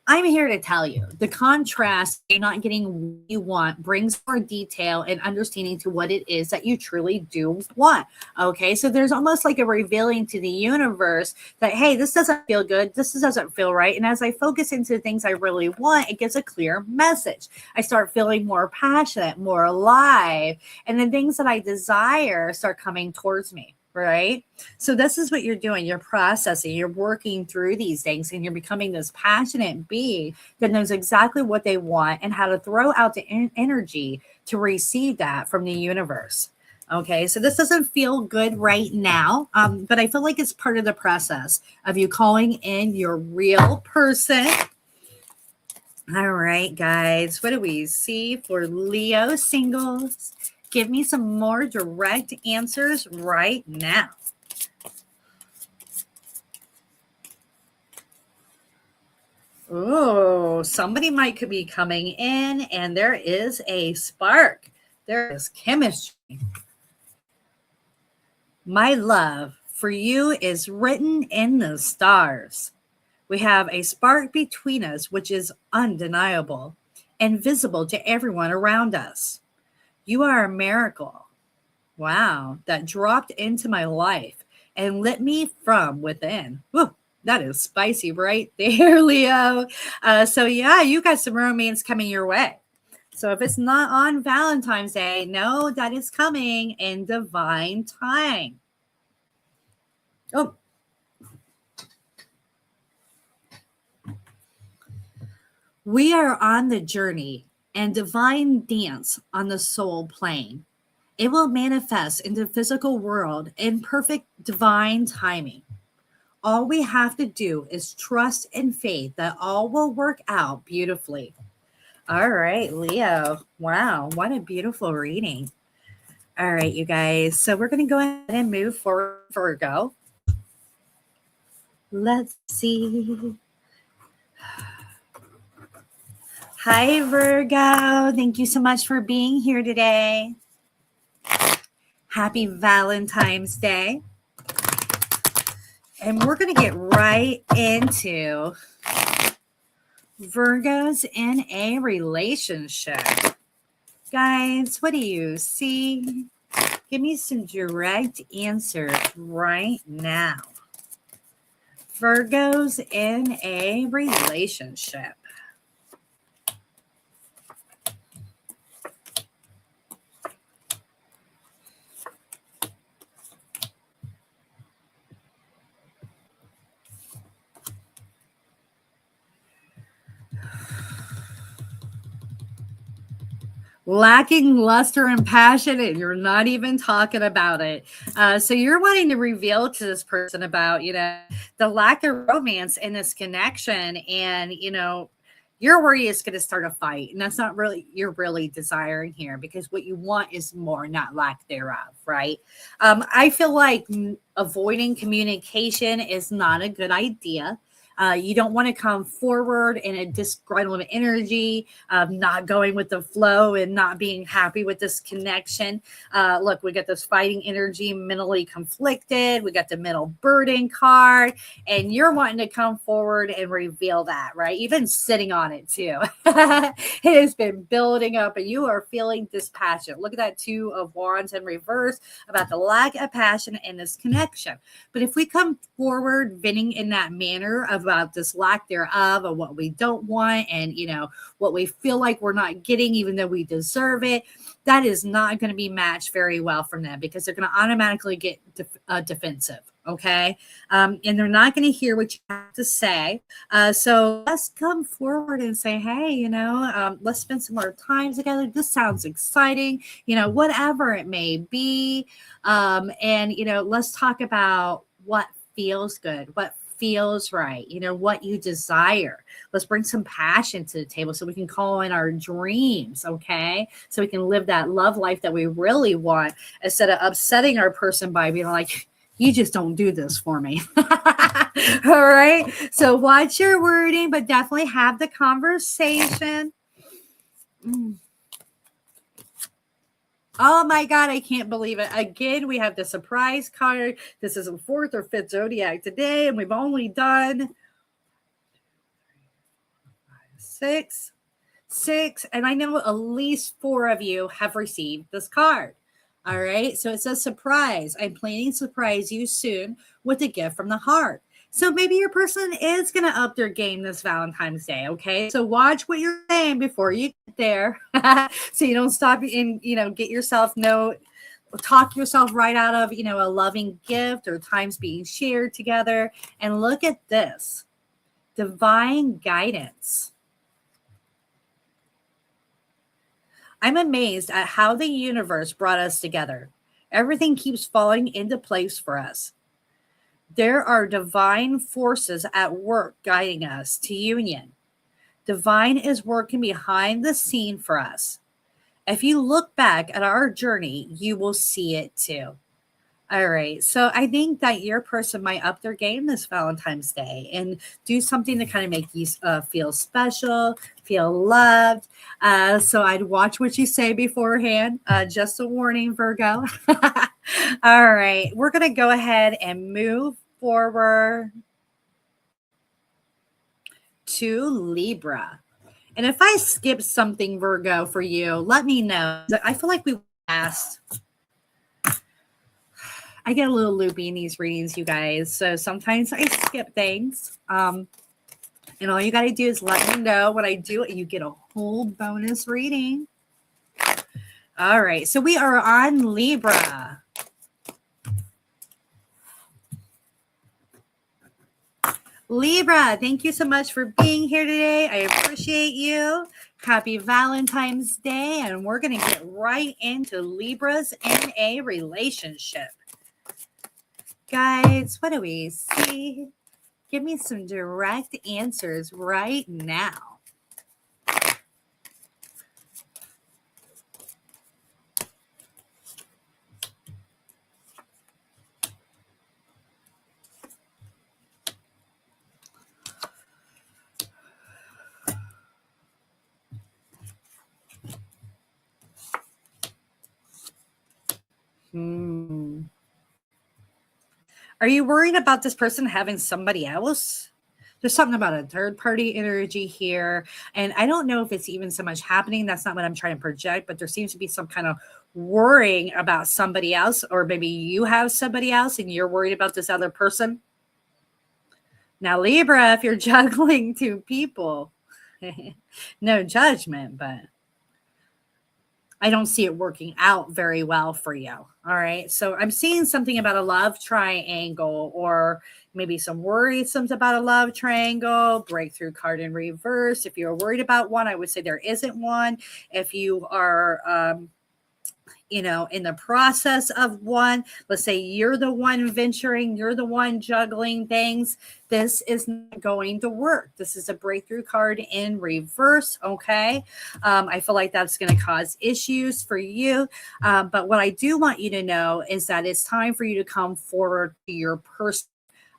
I'm here to tell you the contrast, you're not getting what you want, brings more detail and understanding to what it is that you truly do want. Okay, so there's almost like a revealing to the universe that, hey, this doesn't feel good. This doesn't feel right. And as I focus into the things I really want, it gives a clear message. I start feeling more passionate, more alive, and the things that I desire start coming towards me. right? So this is what you're doing. You're processing, you're working through these things, and you're becoming this passionate being that knows exactly what they want and how to throw out the energy to receive that from the universe. Okay, so this doesn't feel good right now, but I feel like it's part of the process of you calling in your real person. All right, guys, what do we see for Leo singles? Give me some more direct answers right now. Oh, somebody might could be coming in, and there is a spark. There is chemistry. My love for you is written in the stars. We have a spark between us, which is undeniable and visible to everyone around us. You are a miracle. Wow, that dropped into my life and lit me from within. Whew, that is spicy right there, Leo. So yeah, you got some romance coming your way. So if it's not on Valentine's Day, know that is coming in divine time. Oh, we are on the journey and divine dance on the soul plane. It will manifest in the physical world in perfect divine timing. All we have to do is trust and faith that all will work out beautifully. All right, Leo. Wow, what a beautiful reading. All right, you guys. So we're going to go ahead and move forward, Virgo. Let's see. Hi, Virgo. Thank you so much for being here today. Happy Valentine's Day. And we're going to get right into Virgos in a relationship. Guys, what do you see? Give me some direct answers right now. Virgos in a relationship. Lacking luster and passion, and you're not even talking about it. So you're wanting to reveal to this person about, the lack of romance in this connection. And, your worry is going to start a fight. And that's not really, you're really desiring here, because what you want is more, not lack thereof, right? I feel like avoiding communication is not a good idea. You don't want to come forward in a disgruntled energy of not going with the flow and not being happy with this connection. Look, we got this fighting energy, mentally conflicted. We got the mental burden card, and you're wanting to come forward and reveal that, right? You've been sitting on it too. It has been building up, and you are feeling dispassionate. Look at that 2 of Wands in reverse about the lack of passion in this connection. But if we come forward venting in that manner about this lack thereof, of what we don't want, and what we feel like we're not getting even though we deserve it, that is not going to be matched very well from them, because they're going to automatically get defensive. Okay. And they're not going to hear what you have to say. So let's come forward and say, hey, let's spend some more time together. This sounds exciting, whatever it may be. And let's talk about what feels good, what feels right, what you desire. Let's bring some passion to the table so we can call in our dreams, okay? So we can live that love life that we really want, instead of upsetting our person by being like, you just don't do this for me. All right. So watch your wording, but definitely have the conversation. Oh my God, I can't believe it. Again, we have the surprise card. This is a 4th or 5th Zodiac today, and we've only done 6. And I know at least 4 of you have received this card. All right. So it says surprise. I'm planning to surprise you soon with a gift from the heart. So maybe your person is going to up their game this Valentine's Day. Okay. So watch what you're saying before you get there. So you don't stop and, get yourself talk yourself right out of, a loving gift or times being shared together. And look at this, divine guidance. I'm amazed at how the universe brought us together. Everything keeps falling into place for us. There are divine forces at work guiding us to union. Divine is working behind the scene for us. If you look back at our journey, you will see it too. All right. So I think that your person might up their game this Valentine's Day and do something to kind of make you feel special, feel loved. So I'd watch what you say beforehand. Just a warning, Virgo. All right. We're going to go ahead and move forward to Libra. And if I skip something, Virgo, for you, let me know. I feel like we asked. I get a little loopy in these readings, you guys. So sometimes I skip things. And all you got to do is let me know when I do it. You get a whole bonus reading. All right. So we are on Libra. Libra, thank you so much for being here today. I appreciate you. Happy Valentine's Day. And we're going to get right into Libras in a relationship. Guys, what do we see? Give me some direct answers right now. Are you worried about this person having somebody else? There's something about a third party energy here. And I don't know if it's even so much happening. That's not what I'm trying to project, but there seems to be some kind of worrying about somebody else, or maybe you have somebody else and you're worried about this other person. Now, Libra, if you're juggling two people, no judgment, but I don't see it working out very well for you. All right. So I'm seeing something about a love triangle, or maybe some worrisomes about a love triangle, breakthrough card in reverse. If you're worried about one, I would say there isn't one. If you are, in the process of one, let's say you're the one venturing, you're the one juggling things, this is not going to work. This is a breakthrough card in reverse. Okay. I feel like that's going to cause issues for you. But what I do want you to know is that it's time for you to come forward to your person.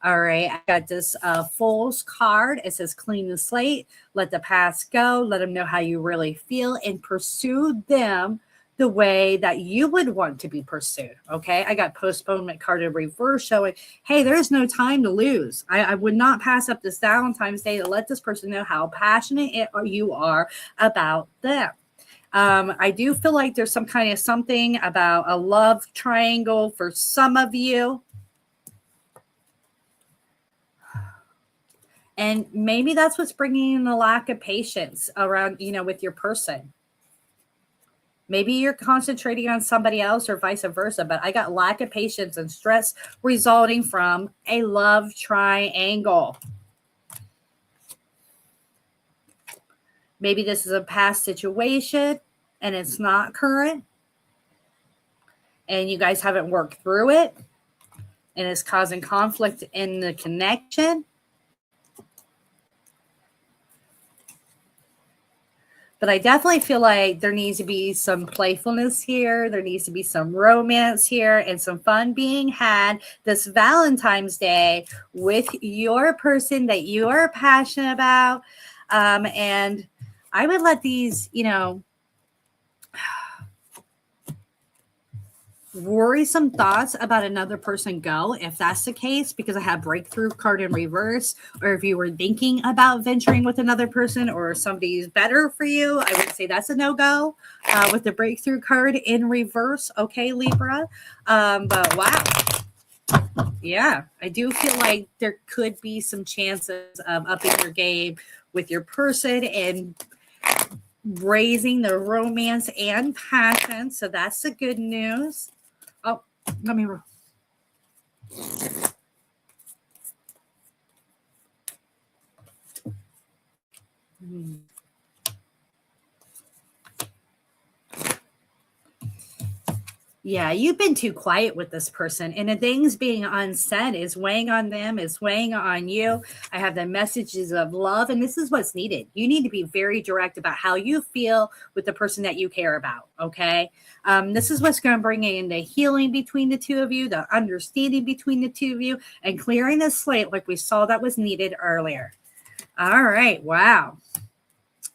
All right. I got this Fool's card. It says clean the slate, let the past go, let them know how you really feel, and pursue them the way that you would want to be pursued. Okay. I got postponement card in reverse showing, hey, there's no time to lose. I would not pass up this Valentine's Day to let this person know how passionate you are about them. I do feel like there's some kind of something about a love triangle for some of you. And maybe that's what's bringing in the lack of patience around, with your person. Maybe you're concentrating on somebody else or vice versa, but I got lack of patience and stress resulting from a love triangle. Maybe this is a past situation and it's not current, and you guys haven't worked through it, and it's causing conflict in the connection. But I definitely feel like there needs to be some playfulness here. There needs to be some romance here and some fun being had this Valentine's Day with your person that you are passionate about. And I would let these, worrisome thoughts about another person go, if that's the case, because I have breakthrough card in reverse, or if you were thinking about venturing with another person or somebody's better for you, I would say that's a no-go with the breakthrough card in reverse. Okay, Libra. But wow. Yeah, I do feel like there could be some chances of upping your game with your person and raising the romance and passion. So that's the good news. Let me. Yeah, you've been too quiet with this person, and the things being unsaid is weighing on them, is weighing on you. I have the messages of love, and this is what's needed. You need to be very direct about how you feel with the person that you care about. Okay. This is what's going to bring in the healing between the two of you, the understanding between the two of you, and clearing the slate like we saw that was needed earlier. All right. Wow.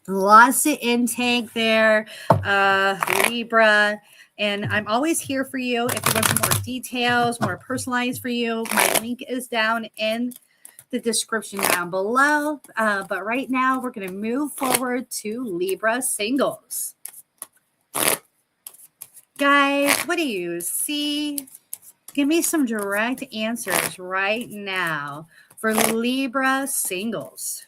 Lots of intake there, Libra. And I'm always here for you. If you want some more details, more personalized for you, my link is down in the description down below. But right now, we're going to move forward to Libra singles. Guys, what do you see? Give me some direct answers right now for Libra singles.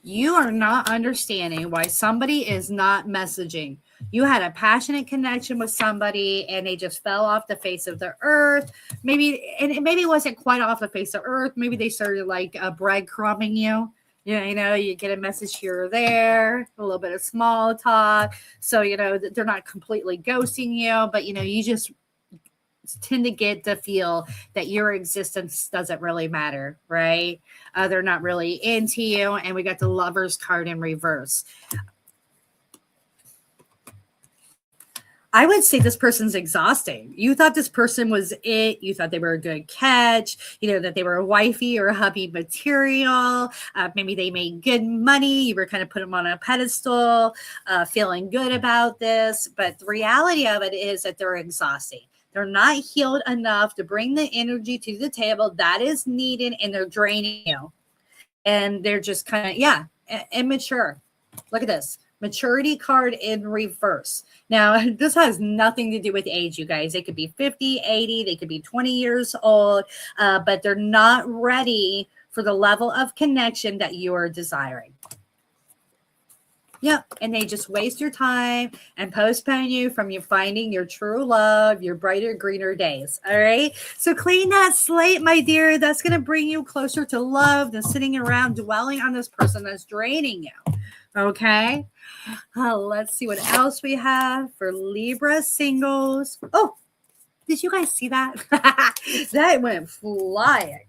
You are not understanding why somebody is not messaging. You had a passionate connection with somebody and they just fell off the face of the earth. Maybe it wasn't quite off the face of earth. Maybe they started like breadcrumbing you. You know, you get a message here or there, a little bit of small talk. So, they're not completely ghosting you, but, you just tend to get the feel that your existence doesn't really matter, right? They're not really into you. And we got the Lovers card in reverse. I would say this person's exhausting. You thought this person was it. You thought they were a good catch, that they were a wifey or a hubby material. Maybe they made good money. You were kind of putting them on a pedestal, feeling good about this. But the reality of it is that they're exhausting. They're not healed enough to bring the energy to the table that is needed, and they're draining you. And they're just kind of, immature. Look at this. Maturity card in reverse. Now, this has nothing to do with age, you guys. They could be 50, 80, they could be 20 years old, but they're not ready for the level of connection that you are desiring. Yep. And they just waste your time and postpone you from you finding your true love, your brighter, greener days. All right. So clean that slate, my dear. That's going to bring you closer to love than sitting around dwelling on this person that's draining you. Okay. Let's see what else we have for Libra singles. Oh, did you guys see that? That went flying.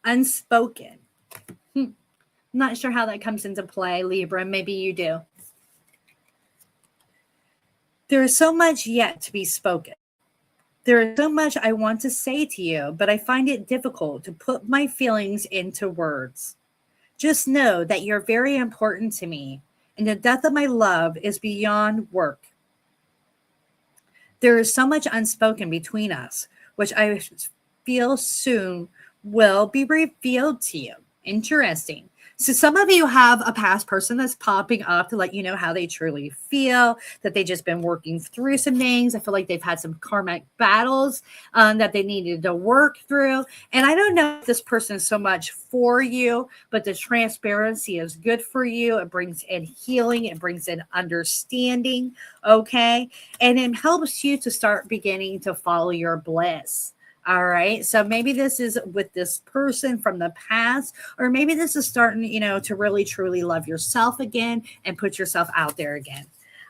Unspoken. Not sure how that comes into play, Libra. Maybe you do. There is so much yet to be spoken. There is so much I want to say to you, but I find it difficult to put my feelings into words. Just know that you're very important to me, and the depth of my love is beyond work. There is so much unspoken between us, which I feel soon will be revealed to you. Interesting. So some of you have a past person that's popping up to let you know how they truly feel, that they've just been working through some things. I feel like they've had some karmic battles that they needed to work through. And I don't know if this person is so much for you, but the transparency is good for you. It brings in healing. It brings in understanding. Okay. And it helps you to start beginning to follow your bliss. All right. So maybe this is with this person from the past, or maybe this is starting, to really truly love yourself again and put yourself out there again.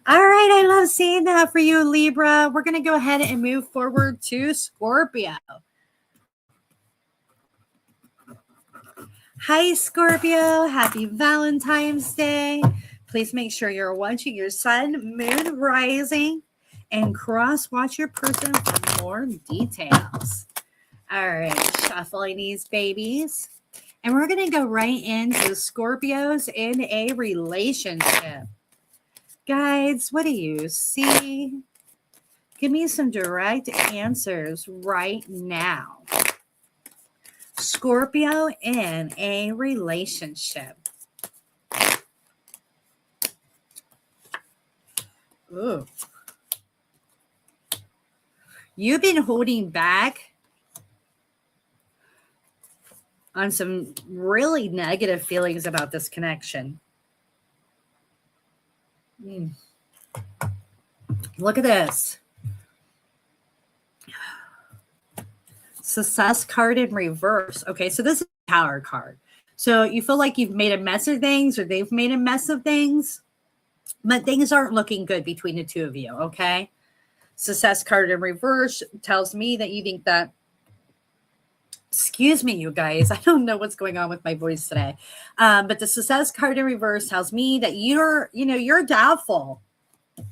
All right. I love seeing that for you, Libra. We're going to go ahead and move forward to Scorpio. Hi, Scorpio. Happy Valentine's Day. Please make sure you're watching your sun, moon, rising, and cross watch your person for more details. All right, shuffling these babies. And we're going to go right into Scorpios in a relationship. Guys, what do you see? Give me some direct answers right now. Scorpio in a relationship. Ooh. You've been holding back on some really negative feelings about this connection. Look at this. Success card in reverse. Okay, so this is a Tower card. So you feel like you've made a mess of things, or they've made a mess of things, but things aren't looking good between the two of you, okay? Success card in reverse tells me that you think that, excuse me, you guys, I don't know what's going on with my voice today. But the success card in reverse tells me that you're doubtful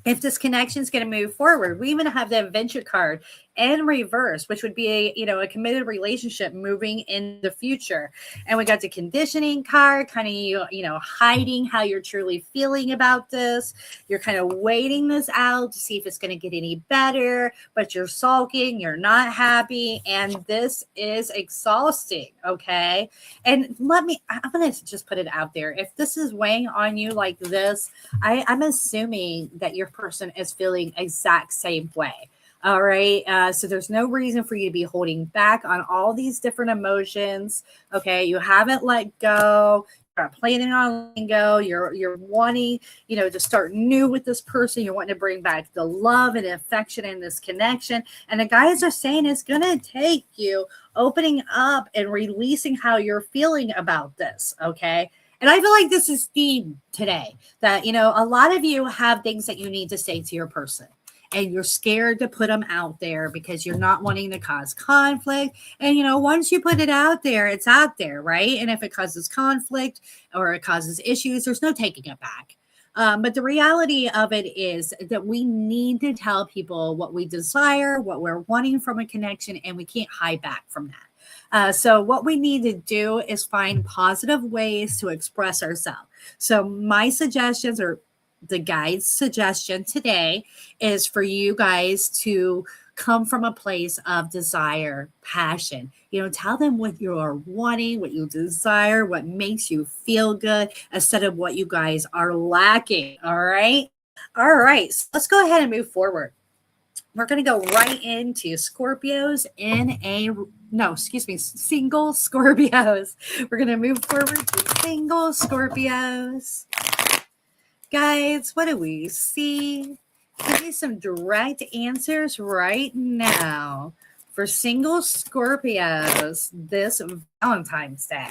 if this connection is going to move forward. We even have the adventure card in reverse, which would be a committed relationship moving in the future. And we got the conditioning card, kind of, hiding how you're truly feeling about this. You're kind of waiting this out to see if it's going to get any better, but you're sulking, you're not happy, and this is exhausting, okay? And I'm going to just put it out there. If this is weighing on you like this, I'm assuming that your person is feeling exact same way. All right. So there's no reason for you to be holding back on all these different emotions. Okay. You haven't let go. You're not planning on letting go. You're wanting, to start new with this person. You're wanting to bring back the love and affection in this connection. And the guys are saying it's going to take you opening up and releasing how you're feeling about this. Okay. And I feel like this is theme today that, a lot of you have things that you need to say to your person. And you're scared to put them out there because you're not wanting to cause conflict. And, once you put it out there, it's out there, right? And if it causes conflict or it causes issues, there's no taking it back. But the reality of it is that we need to tell people what we desire, what we're wanting from a connection, and we can't hide back from that. So what we need to do is find positive ways to express ourselves. So my suggestions, or the guide's suggestion today, is for you guys to come from a place of desire, passion. Tell them what you are wanting, what you desire, what makes you feel good, instead of what you guys are lacking. All right. So let's go ahead and move forward. We're going to go right into Scorpios single Scorpios. We're going to move forward to single Scorpios. Guys, what do we see? Give me some direct answers right now for single Scorpios this Valentine's Day.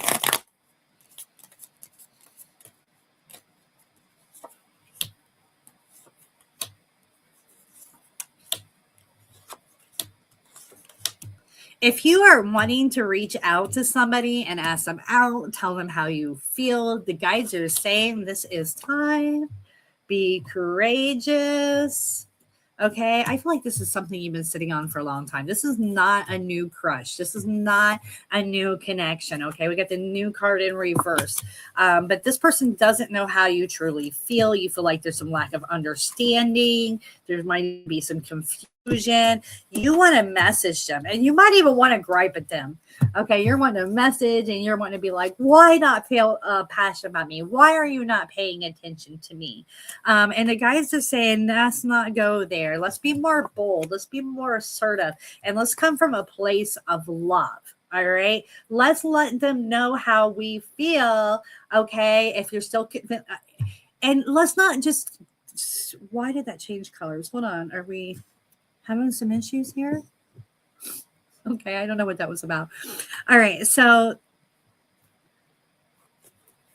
If you are wanting to reach out to somebody and ask them out, tell them how you feel, the guides are saying this is time. Be courageous. Okay. I feel like this is something you've been sitting on for a long time. This is not a new crush. This is not a new connection. Okay. We got the new card in reverse. But this person doesn't know how you truly feel. You feel like there's some lack of understanding. There might be some confusion. You want to message them, and you might even want to gripe at them. Okay, you're wanting to message, and you're wanting to be like, why not feel passionate about me? Why are you not paying attention to me? And the guys are saying, let's not go there. Let's be more bold. Let's be more assertive, and let's come from a place of love. All right, let's let them know how we feel. Okay, if you're still, and let's not just. Why did that change colors? Hold on, are we having some issues here? Okay, I don't know what that was about. All right, so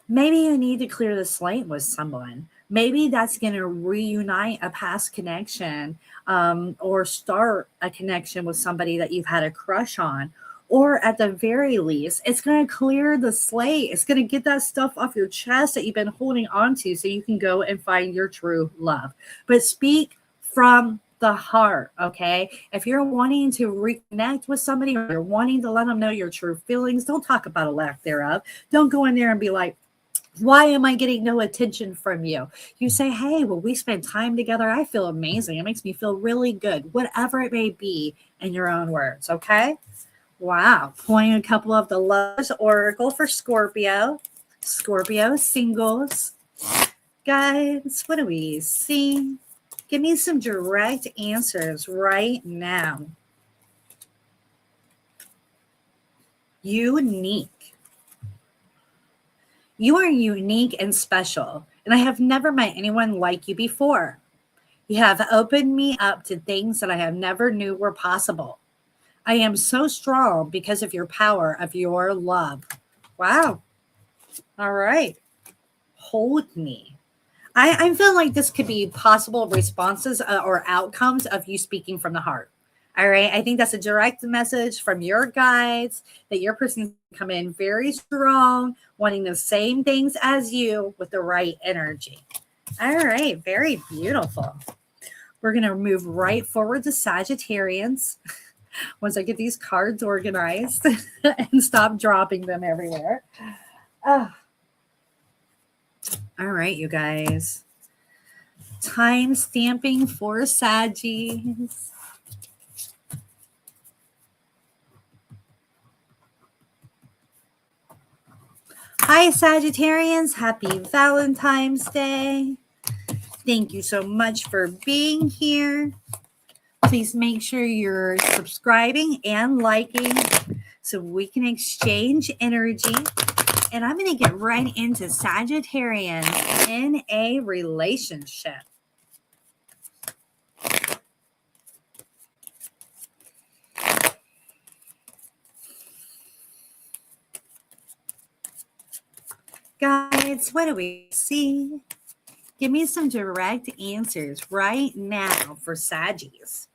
maybe you need to clear the slate with someone. Maybe that's going to reunite a past connection, or start a connection with somebody that you've had a crush on. Or at the very least, it's going to clear the slate. It's going to get that stuff off your chest that you've been holding on to, so you can go and find your true love. But speak from the heart, okay? If you're wanting to reconnect with somebody, or you're wanting to let them know your true feelings, don't talk about a lack thereof. Don't go in there and be like, why am I getting no attention from you? You say, hey, well, we spent time together. I feel amazing. It makes me feel really good, whatever it may be, in your own words, okay? Wow. Pulling a couple of the Lovers Oracle for Scorpio. Scorpio singles. Guys, what do we see? Give me some direct answers right now. Unique. You are unique and special, and I have never met anyone like you before. You have opened me up to things that I have never knew were possible. I am so strong because of your power of your love. Wow. All right. Hold me. I'm feeling like this could be possible responses or outcomes of you speaking from the heart. All right. I think that's a direct message from your guides that your person come in very strong, wanting the same things as you with the right energy. All right. Very beautiful. We're going to move right forward to Sagittarians once I get these cards organized and stop dropping them everywhere. Oh. All right, you guys. Time stamping for Saggies. Hi, Sagittarians. Happy Valentine's Day. Thank you so much for being here. Please make sure you're subscribing and liking so we can exchange energy. And I'm going to get right into Sagittarians in a relationship. Guys, what do we see? Give me some direct answers right now for Saggies.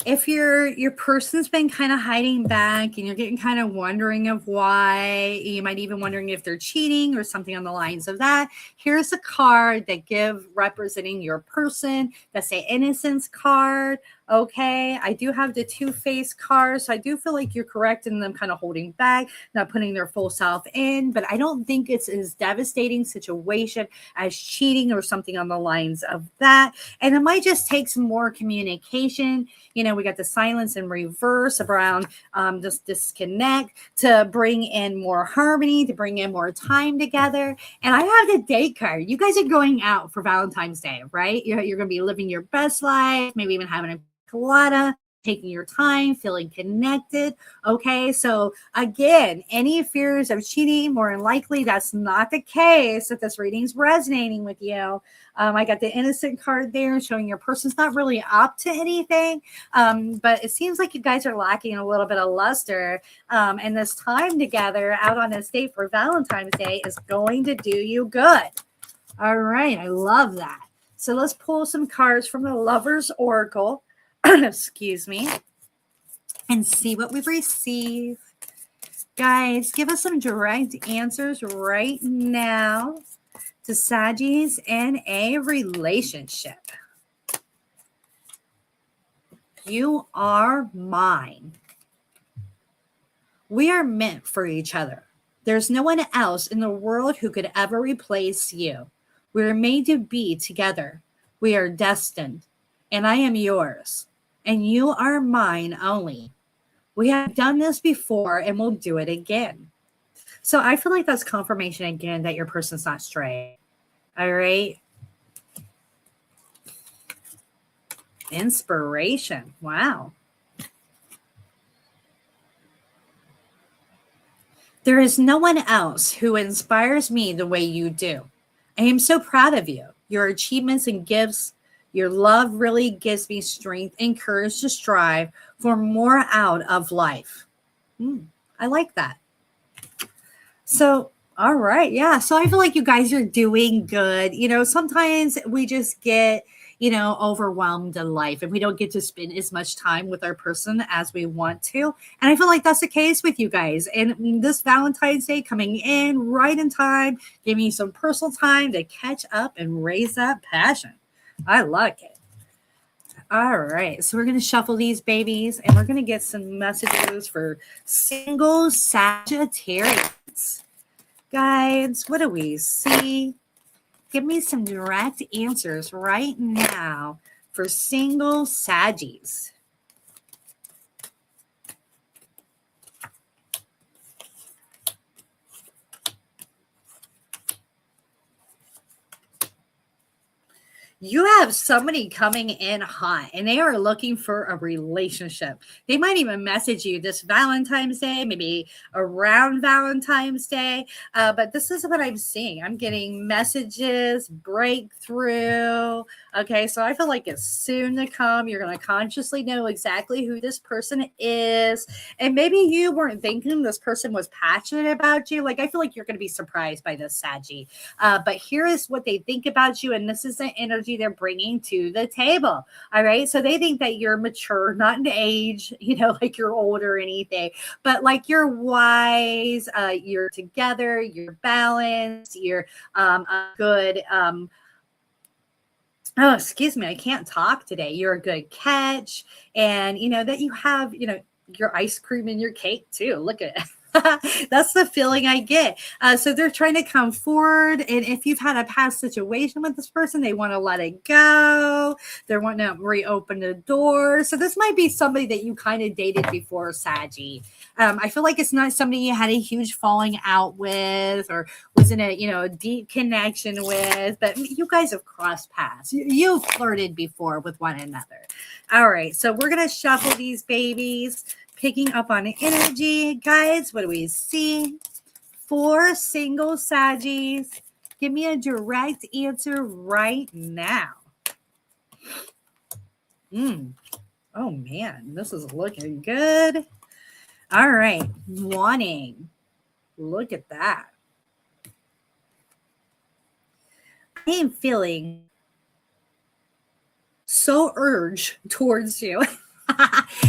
If your person's been kind of hiding back and you're getting kind of wondering of why, you might even wondering if they're cheating or something on the lines of that, here's a card that give representing your person. That's the innocence card. Okay, I do have the two-faced card, so I do feel like you're correct in them kind of holding back, not putting their full self in, but I don't think it's as devastating situation as cheating or something on the lines of that. And it might just take some more communication. You know, we got the silence in reverse around this disconnect to bring in more harmony, to bring in more time together. And I have the date card. You guys are going out for Valentine's Day, right? You're going to be living your best life, maybe even having a colada, taking your time, feeling connected. Okay, so again, any fears of cheating, more than likely that's not the case if this reading's resonating with you. I got the innocent card there showing your person's not really up to anything, but it seems like you guys are lacking a little bit of luster, and this time together out on this date for Valentine's Day is going to do you good. All right, I love that. So let's pull some cards from the Lover's Oracle. Excuse me, and see what we've received. Guys, give us some direct answers right now to Saggies in a relationship. You are mine. We are meant for each other. There's no one else in the world who could ever replace you. We are made to be together. We are destined, and I am yours. And you are mine only. We have done this before and we'll do it again. So I feel like that's confirmation again that your person's not straight. All right. Inspiration. Wow. There is no one else who inspires me the way you do. I am so proud of you. Your achievements and gifts. Your love really gives me strength and courage to strive for more out of life. I like that. So, all right. Yeah. So I feel like you guys are doing good. You know, sometimes we just get, overwhelmed in life and we don't get to spend as much time with our person as we want to. And I feel like that's the case with you guys. And this Valentine's Day coming in right in time, giving you some personal time to catch up and raise that passion. I like it. All right. So we're going to shuffle these babies and we're going to get some messages for single Sagittarius. Guys, what do we see? Give me some direct answers right now for single Saggies. You have somebody coming in hot and they are looking for a relationship. They might even message you this Valentine's Day, maybe around Valentine's Day. But this is what I'm seeing. I'm getting messages, breakthrough. Okay, so I feel like it's soon to come. You're going to consciously know exactly who this person is. And maybe you weren't thinking this person was passionate about you. Like, I feel like you're going to be surprised by this, Saggy. But here is what they think about you. And this is the energy they're bringing to the table. All right. So they think that you're mature, not in age, like you're old or anything, but like you're wise, you're together, you're balanced, you're a good, oh, excuse me, I can't talk today. You're a good catch. And that you have, your ice cream and your cake too. Look at it. That's the feeling I get. So they're trying to come forward. And if you've had a past situation with this person, they want to let it go. They're wanting to reopen the door. So this might be somebody that you kind of dated before, Saggy. I feel like it's not somebody you had a huge falling out with or was in a deep connection with, but you guys have crossed paths. You flirted before with one another. All right. So we're going to shuffle these babies. Picking up on the energy. Guys, what do we see? 4 single Saggies. Give me a direct answer right now. Oh, man. This is looking good. All right. Wanting. Look at that. I am feeling so urge towards you.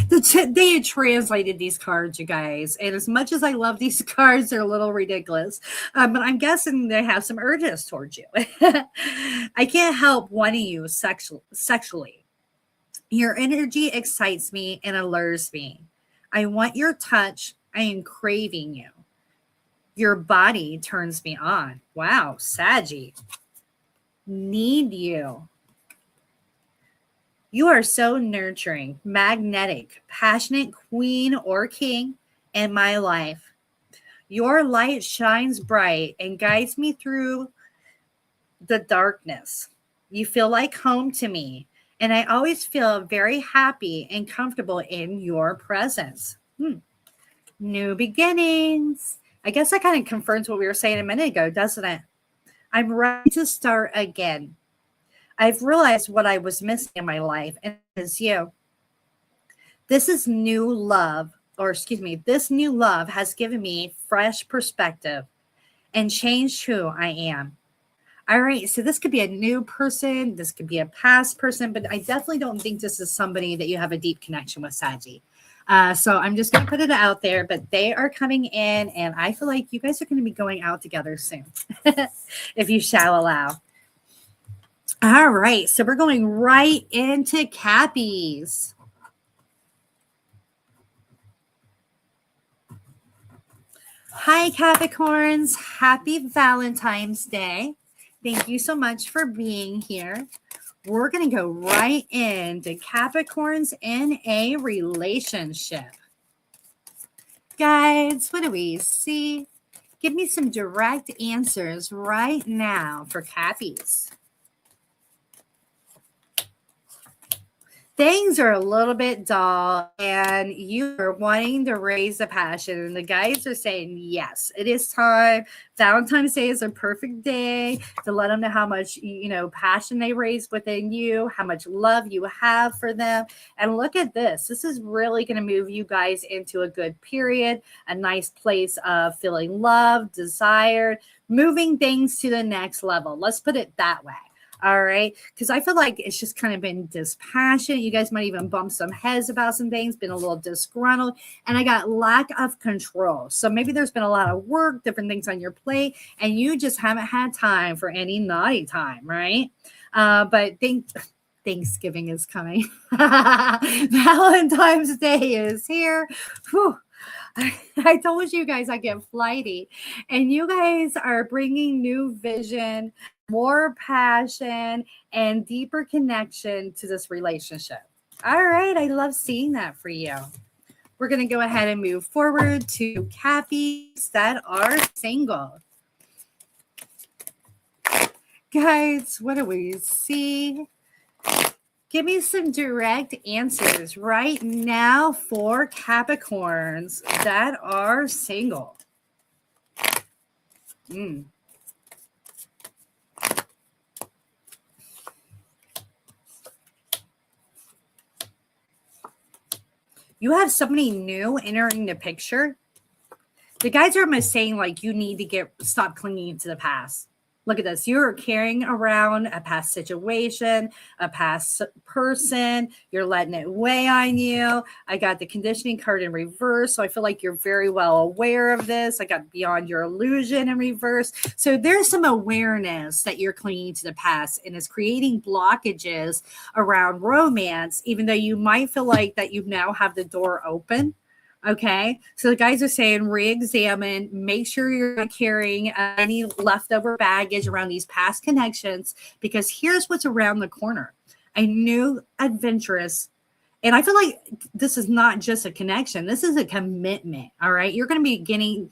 They had translated these cards, you guys, and as much as I love these cards, they're a little ridiculous, but I'm guessing they have some urges towards you. I can't help wanting you sexually. Your energy excites me and allures me. I want your touch. I am craving you. Your body turns me on. Wow, Saggy. Need you. You are so nurturing, magnetic, passionate queen or king in my life. Your light shines bright and guides me through the darkness. You feel like home to me, and I always feel very happy and comfortable in your presence. New beginnings. I guess that kind of confirms what we were saying a minute ago, doesn't it? I'm ready to start again. I've realized what I was missing in my life, and it's you. This is new love, this new love has given me fresh perspective and changed who I am. All right, so this could be a new person, this could be a past person, but I definitely don't think this is somebody that you have a deep connection with, Saggy. So I'm just going to put it out there, but they are coming in, and I feel like you guys are going to be going out together soon, if you shall allow. All right, so we're going right into Cappies. Hi, Capricorns. Happy Valentine's Day. Thank you so much for being here. We're going to go right into Capricorns in a relationship. Guys, what do we see? Give me some direct answers right now for Cappies. Things are a little bit dull and you are wanting to raise the passion, and the guys are saying, yes, it is time. Valentine's Day is a perfect day to let them know how much, passion they raise within you, how much love you have for them. And look at this. This is really going to move you guys into a good period, a nice place of feeling loved, desired, moving things to the next level. Let's put it that way. All right. Because I feel like it's just kind of been dispassionate. You guys might even bump some heads about some things, been a little disgruntled. And I got lack of control. So maybe there's been a lot of work, different things on your plate, and you just haven't had time for any naughty time, right? But Thanksgiving is coming. Valentine's Day is here. Whew. I told you guys I get flighty, and you guys are bringing new vision, more passion, and deeper connection to this relationship. All right. I love seeing that for you. We're going to go ahead and move forward to Cappies that are single. Guys, what do we see? Give me some direct answers right now for Capricorns that are single. You have somebody new entering the picture. The guys are almost saying like you need to stop clinging to the past. Look at this. You're carrying around a past situation, a past person. You're letting it weigh on you. I got the conditioning card in reverse. So I feel like you're very well aware of this. I got beyond your illusion in reverse. So there's some awareness that you're clinging to the past and is creating blockages around romance, even though you might feel like that you now have the door open. Okay, so the guys are saying re-examine, make sure you're not carrying any leftover baggage around these past connections, because here's what's around the corner. A new adventurous, and I feel like this is not just a connection. This is a commitment, all right? You're going to be beginning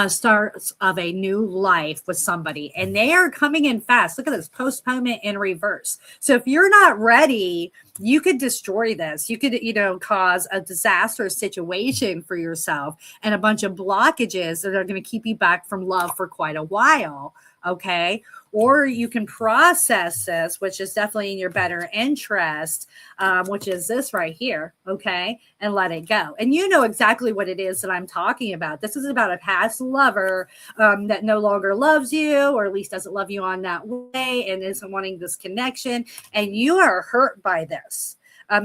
starts of a new life with somebody, and they are coming in fast. Look at this postponement in reverse. So if you're not ready, you could destroy this. You could, cause a disastrous situation for yourself and a bunch of blockages that are going to keep you back from love for quite a while. Okay. Or you can process this, which is definitely in your better interest, which is this right here. Okay. And let it go. And you know exactly what it is that I'm talking about. This is about a past lover that no longer loves you, or at least doesn't love you on that way and isn't wanting this connection. And you are hurt by this.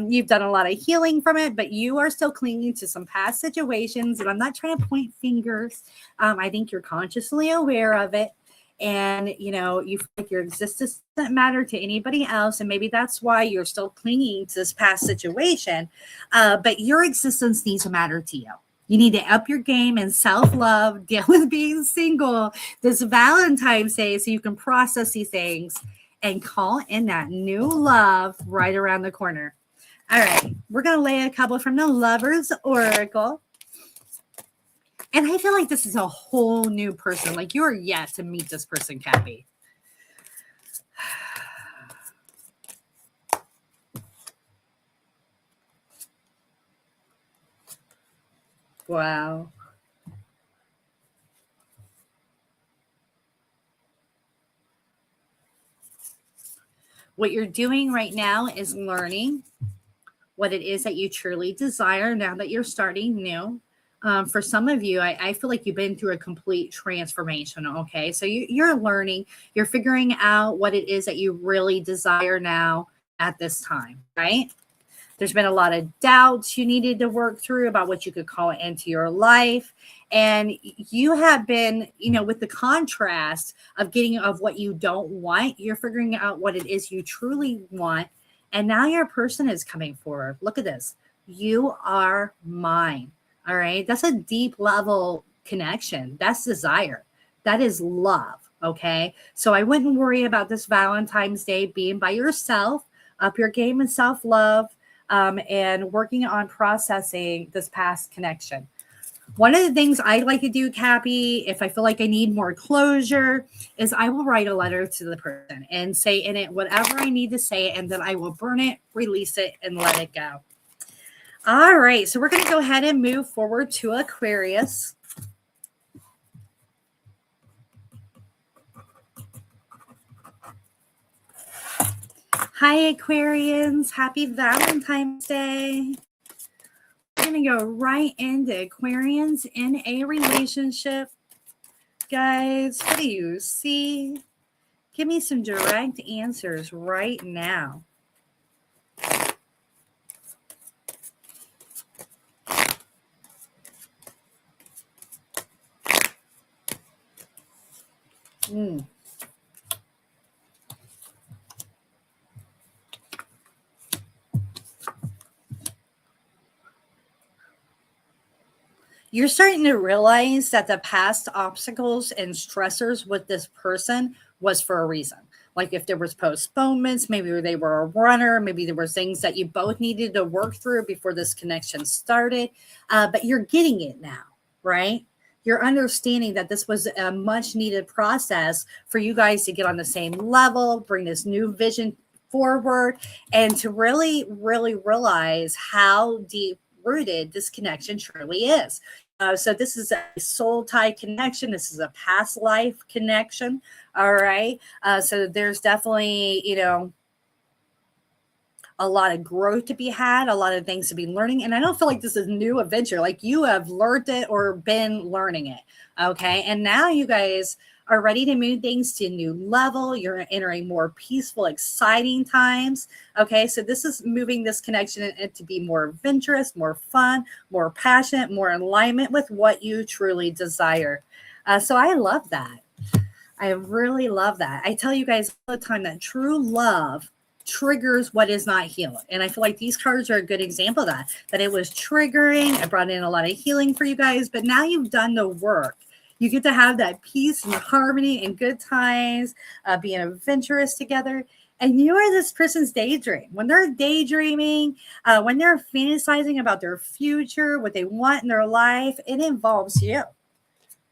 You've done a lot of healing from it, but you are still clinging to some past situations. And I'm not trying to point fingers. I think you're consciously aware of it. And, you feel like your existence doesn't matter to anybody else. And maybe that's why you're still clinging to this past situation. But your existence needs to matter to you. You need to up your game and self-love, deal with being single this Valentine's Day so you can process these things and call in that new love right around the corner. All right. We're going to lay a couple from the Lovers Oracle. And I feel like this is a whole new person. Like you're yet to meet this person, Cappy. Wow. What you're doing right now is learning what it is that you truly desire now that you're starting new. For some of you, I feel like you've been through a complete transformation. Okay. So you're learning, you're figuring out what it is that you really desire now at this time, right? There's been a lot of doubts you needed to work through about what you could call into your life. And you have been, with the contrast of getting of what you don't want, you're figuring out what it is you truly want. And now your person is coming forward. Look at this. You are mine. All right. That's a deep level connection. That's desire. That is love. Okay. So I wouldn't worry about this Valentine's Day being by yourself, up your game and self-love, and working on processing this past connection. One of the things I like to do, Cappy, if I feel like I need more closure, is I will write a letter to the person and say in it whatever I need to say, and then I will burn it, release it, and let it go. All right, so we're going to go ahead and move forward to Aquarius. Hi, Aquarians. Happy Valentine's Day. We're going to go right into Aquarians in a relationship. Guys, what do you see? Give me some direct answers right now. You're starting to realize that the past obstacles and stressors with this person was for a reason. Like if there was postponements, maybe they were a runner, maybe there were things that you both needed to work through before this connection started. But you're getting it now, right? You're understanding that this was a much needed process for you guys to get on the same level, bring this new vision forward, and to really, really realize how deep rooted this connection truly is. So this is a soul tie connection. This is a past life connection. All right. So there's definitely, a lot of growth to be had, a lot of things to be learning. And I don't feel like this is a new adventure. Like you have learned it or been learning it. Okay. And now you guys are ready to move things to a new level. You're entering more peaceful, exciting times. Okay. So this is moving this connection to be more adventurous, more fun, more passionate, more in alignment with what you truly desire. So I love that. I really love that. I tell you guys all the time that true love triggers what is not healed. And I feel like these cards are a good example of that it was triggering. I brought in a lot of healing for you guys, but now you've done the work. You get to have that peace and harmony and good times, being adventurous together. And you are this person's daydream. When they're daydreaming, when they're fantasizing about their future, what they want in their life, it involves you.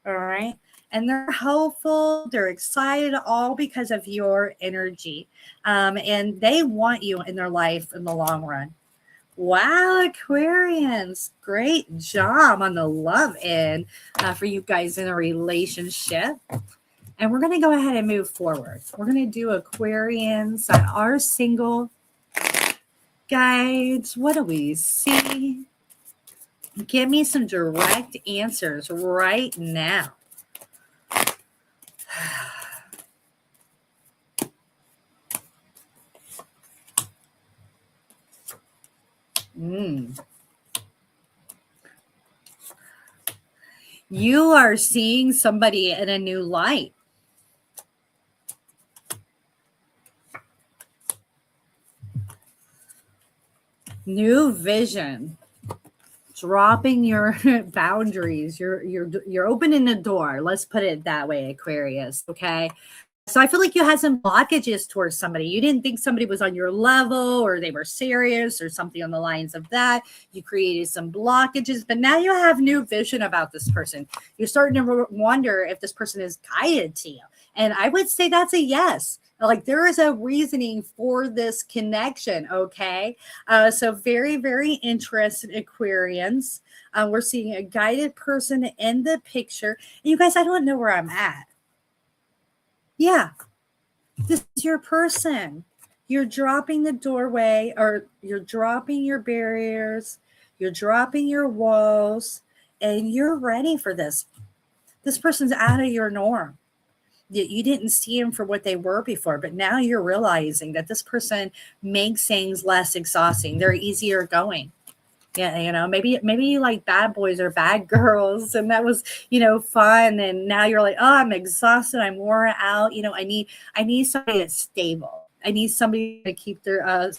All right. And they're hopeful, they're excited, all because of your energy. And they want you in their life in the long run. Wow, Aquarians, great job on the love end for you guys in a relationship. And we're going to go ahead and move forward. We're going to do Aquarians that are single. Guides, what do we see? Give me some direct answers right now. You are seeing somebody in a new light. New vision. Dropping your boundaries. You're opening the door. Let's put it that way, Aquarius. Okay. So I feel like you had some blockages towards somebody. You didn't think somebody was on your level or they were serious or something on the lines of that. You created some blockages, but now you have new vision about this person. You're starting to wonder if this person is guided to you. And I would say that's a yes. Like there is a reasoning for this connection. Okay. So very, very interested Aquarians. We're seeing a guided person in the picture. And you guys, I don't know where I'm at. Yeah, this is your person. You're dropping the doorway, or you're dropping your barriers, you're dropping your walls, and you're ready for this. This person's out of your norm. You didn't see them for what they were before, but now you're realizing that this person makes things less exhausting. They're easier going. Yeah, maybe you like bad boys or bad girls, and that was, fun. And now you're like, oh, I'm exhausted. I'm worn out. I need somebody that's stable. I need somebody to keep their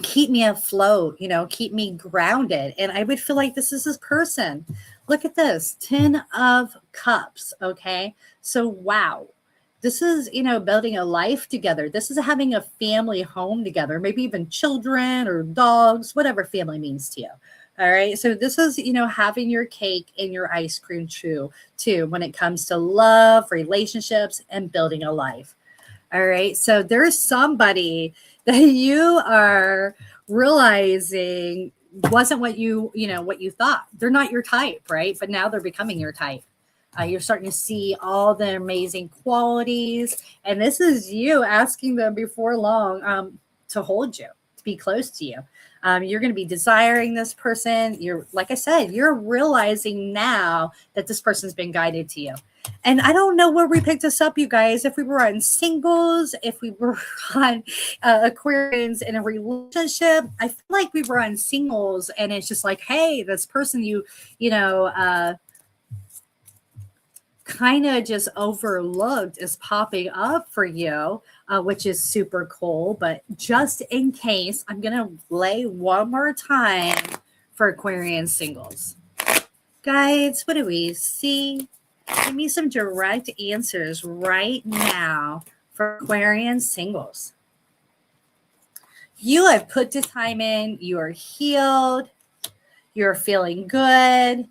keep me afloat. Keep me grounded. And I would feel like this is this person. Look at this 10 of Cups. Okay, so wow. This is, building a life together. This is having a family home together, maybe even children or dogs, whatever family means to you. All right. So this is, having your cake and your ice cream too, when it comes to love, relationships, and building a life. All right. So there's somebody that you are realizing wasn't what you thought. They're not your type, right? But now they're becoming your type. You're starting to see all the amazing qualities. And this is you asking them before long to hold you, to be close to you. You're going to be desiring this person. Like I said, you're realizing now that this person's been guided to you. And I don't know where we picked this up, you guys. If we were on singles, if we were on Aquarians in a relationship, I feel like we were on singles. And it's just like, hey, this person kind of just overlooked is popping up for you, which is super cool. But just in case, I'm going to lay one more time for Aquarian singles. Guys, what do we see? Give me some direct answers right now for Aquarian singles. You have put the time in. You are healed. You're feeling good.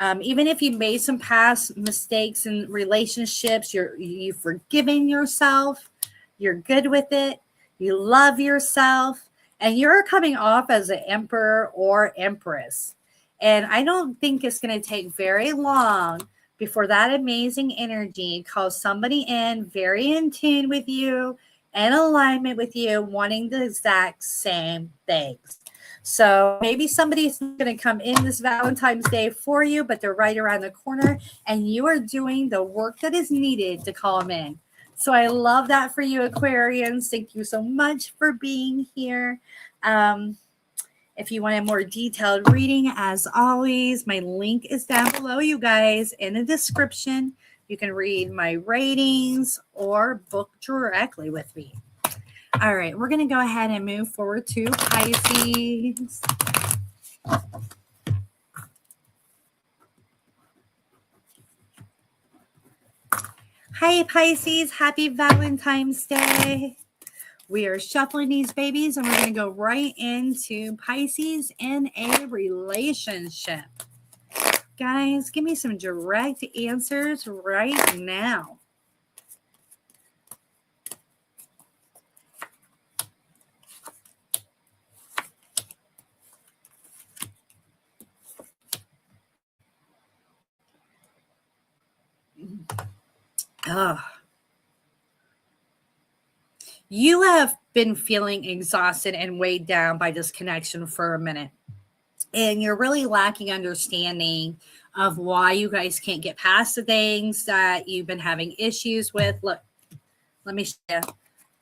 Even if you made some past mistakes in relationships, you've forgiven yourself, you're good with it, you love yourself, and you're coming off as an emperor or empress. And I don't think it's going to take very long before that amazing energy calls somebody in very in tune with you, in alignment with you, wanting the exact same things. So maybe somebody's going to come in this Valentine's Day for you, but they're right around the corner and you are doing the work that is needed to call them in. So I love that for you, Aquarians. Thank you so much for being here. If you want a more detailed reading, as always, my link is down below, you guys, in the description. You can read my ratings or book directly with me. All right, we're going to go ahead and move forward to Pisces. Hi, Pisces. Happy Valentine's Day. We are shuffling these babies, and we're going to go right into Pisces in a relationship. Guys, give me some direct answers right now. You have been feeling exhausted and weighed down by this connection for a minute. And you're really lacking understanding of why you guys can't get past the things that you've been having issues with. Look, let me show you.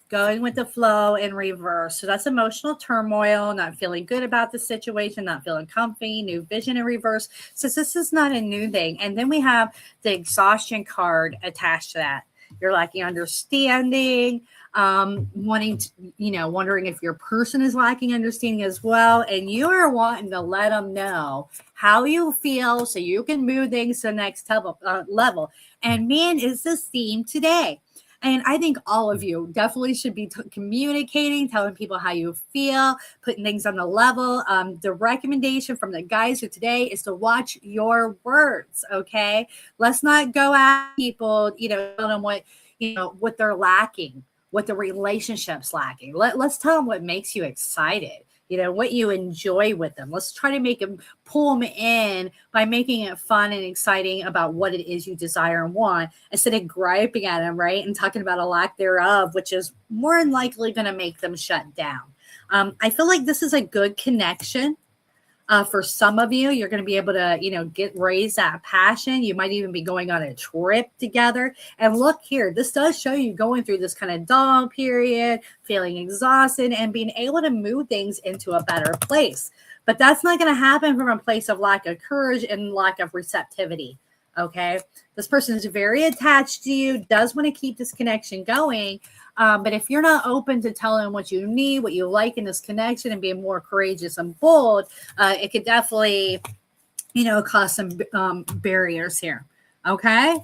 Going with the flow in reverse. So that's emotional turmoil, not feeling good about the situation, not feeling comfy, new vision in reverse. So this is not a new thing. And then we have the exhaustion card attached to that. You're lacking understanding, wanting to, wondering if your person is lacking understanding as well. And you are wanting to let them know how you feel so you can move things to the next level. And man, is this theme today. And I think all of you definitely should be communicating, telling people how you feel, putting things on the level. The recommendation from the guys for today is to watch your words, okay? Let's not go at people, tell them what they're lacking, what the relationship's lacking. Let's tell them what makes you excited. What you enjoy with them. Let's try to pull them in by making it fun and exciting about what it is you desire and want, instead of griping at them, right? And talking about a lack thereof, which is more than likely going to make them shut down. I feel like this is a good connection. For some of you, you're going to be able to, raise that passion. You might even be going on a trip together. And look here, this does show you going through this kind of dull period, feeling exhausted, and being able to move things into a better place. But that's not going to happen from a place of lack of courage and lack of receptivity. Okay. This person is very attached to you, does want to keep this connection going. But if you're not open to telling what you need, what you like in this connection, and being more courageous and bold, it could definitely, cause some barriers here. Okay.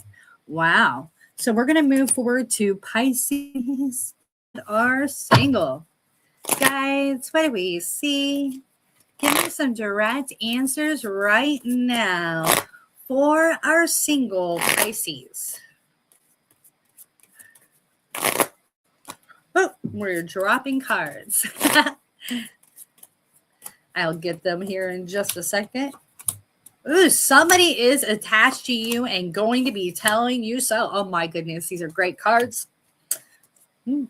Wow. So we're going to move forward to Pisces that are single. Guys, what do we see? Give me some direct answers right now for our single Pisces. Oh, we're dropping cards. I'll get them here in just a second. Ooh, somebody is attached to you and going to be telling you so. Oh my goodness, these are great cards. All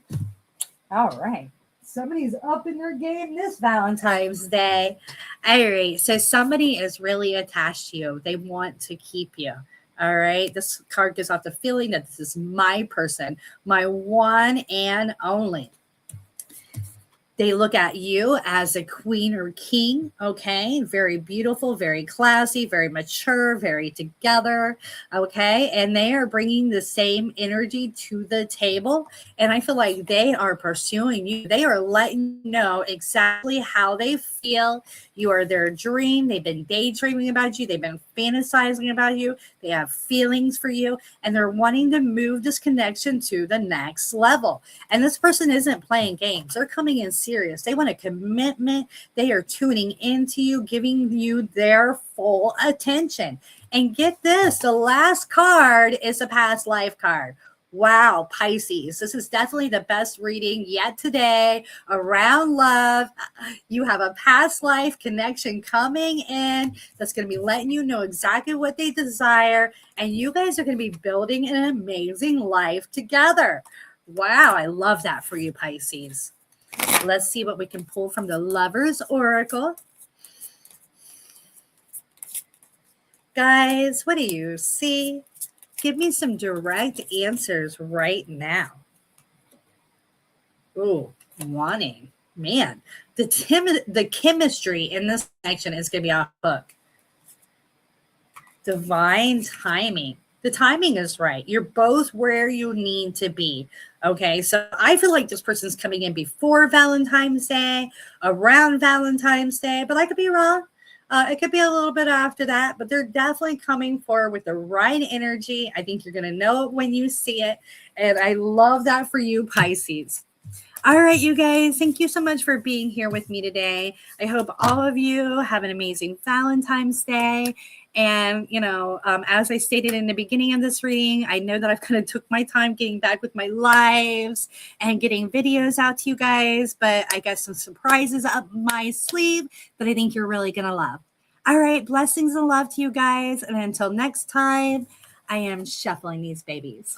right. Somebody's up in their game this Valentine's Day. All right. So somebody is really attached to you. They want to keep you. All right. This card gives off the feeling that this is my person, my one and only. They look at you as a queen or king, okay? Very beautiful, very classy, very mature, very together, okay? And they are bringing the same energy to the table. And I feel like they are pursuing you. They are letting you know exactly how they feel. You are their dream. They've been daydreaming about you. They've been fantasizing about you. They have feelings for you. And they're wanting to move this connection to the next level. And this person isn't playing games. They're coming in serious. They want a commitment. They are tuning into you, giving you their full attention. And get this, the last card is a past life card. Wow, Pisces, this is definitely the best reading yet today around love. You have a past life connection coming in that's going to be letting you know exactly what they desire, and you guys are going to be building an amazing life together. Wow, I love that for you, Pisces. Let's see what we can pull from the Lovers Oracle. Guys, what do you see? Give me some direct answers right now. Ooh, wanting. Man, the chemistry in this connection is going to be off book. Divine timing. The timing is right. You're both where you need to be. Okay, so I feel like this person's coming in before Valentine's Day, around Valentine's Day, but I could be wrong. It could be a little bit after that, but they're definitely coming forward with the right energy. I think you're going to know it when you see it. And I love that for you, Pisces. All right, you guys, thank you so much for being here with me today. I hope all of you have an amazing Valentine's Day. And, as I stated in the beginning of this reading, I know that I've kind of took my time getting back with my lives and getting videos out to you guys, but I got some surprises up my sleeve that I think you're really going to love. All right, blessings and love to you guys. And until next time, I am shuffling these babies.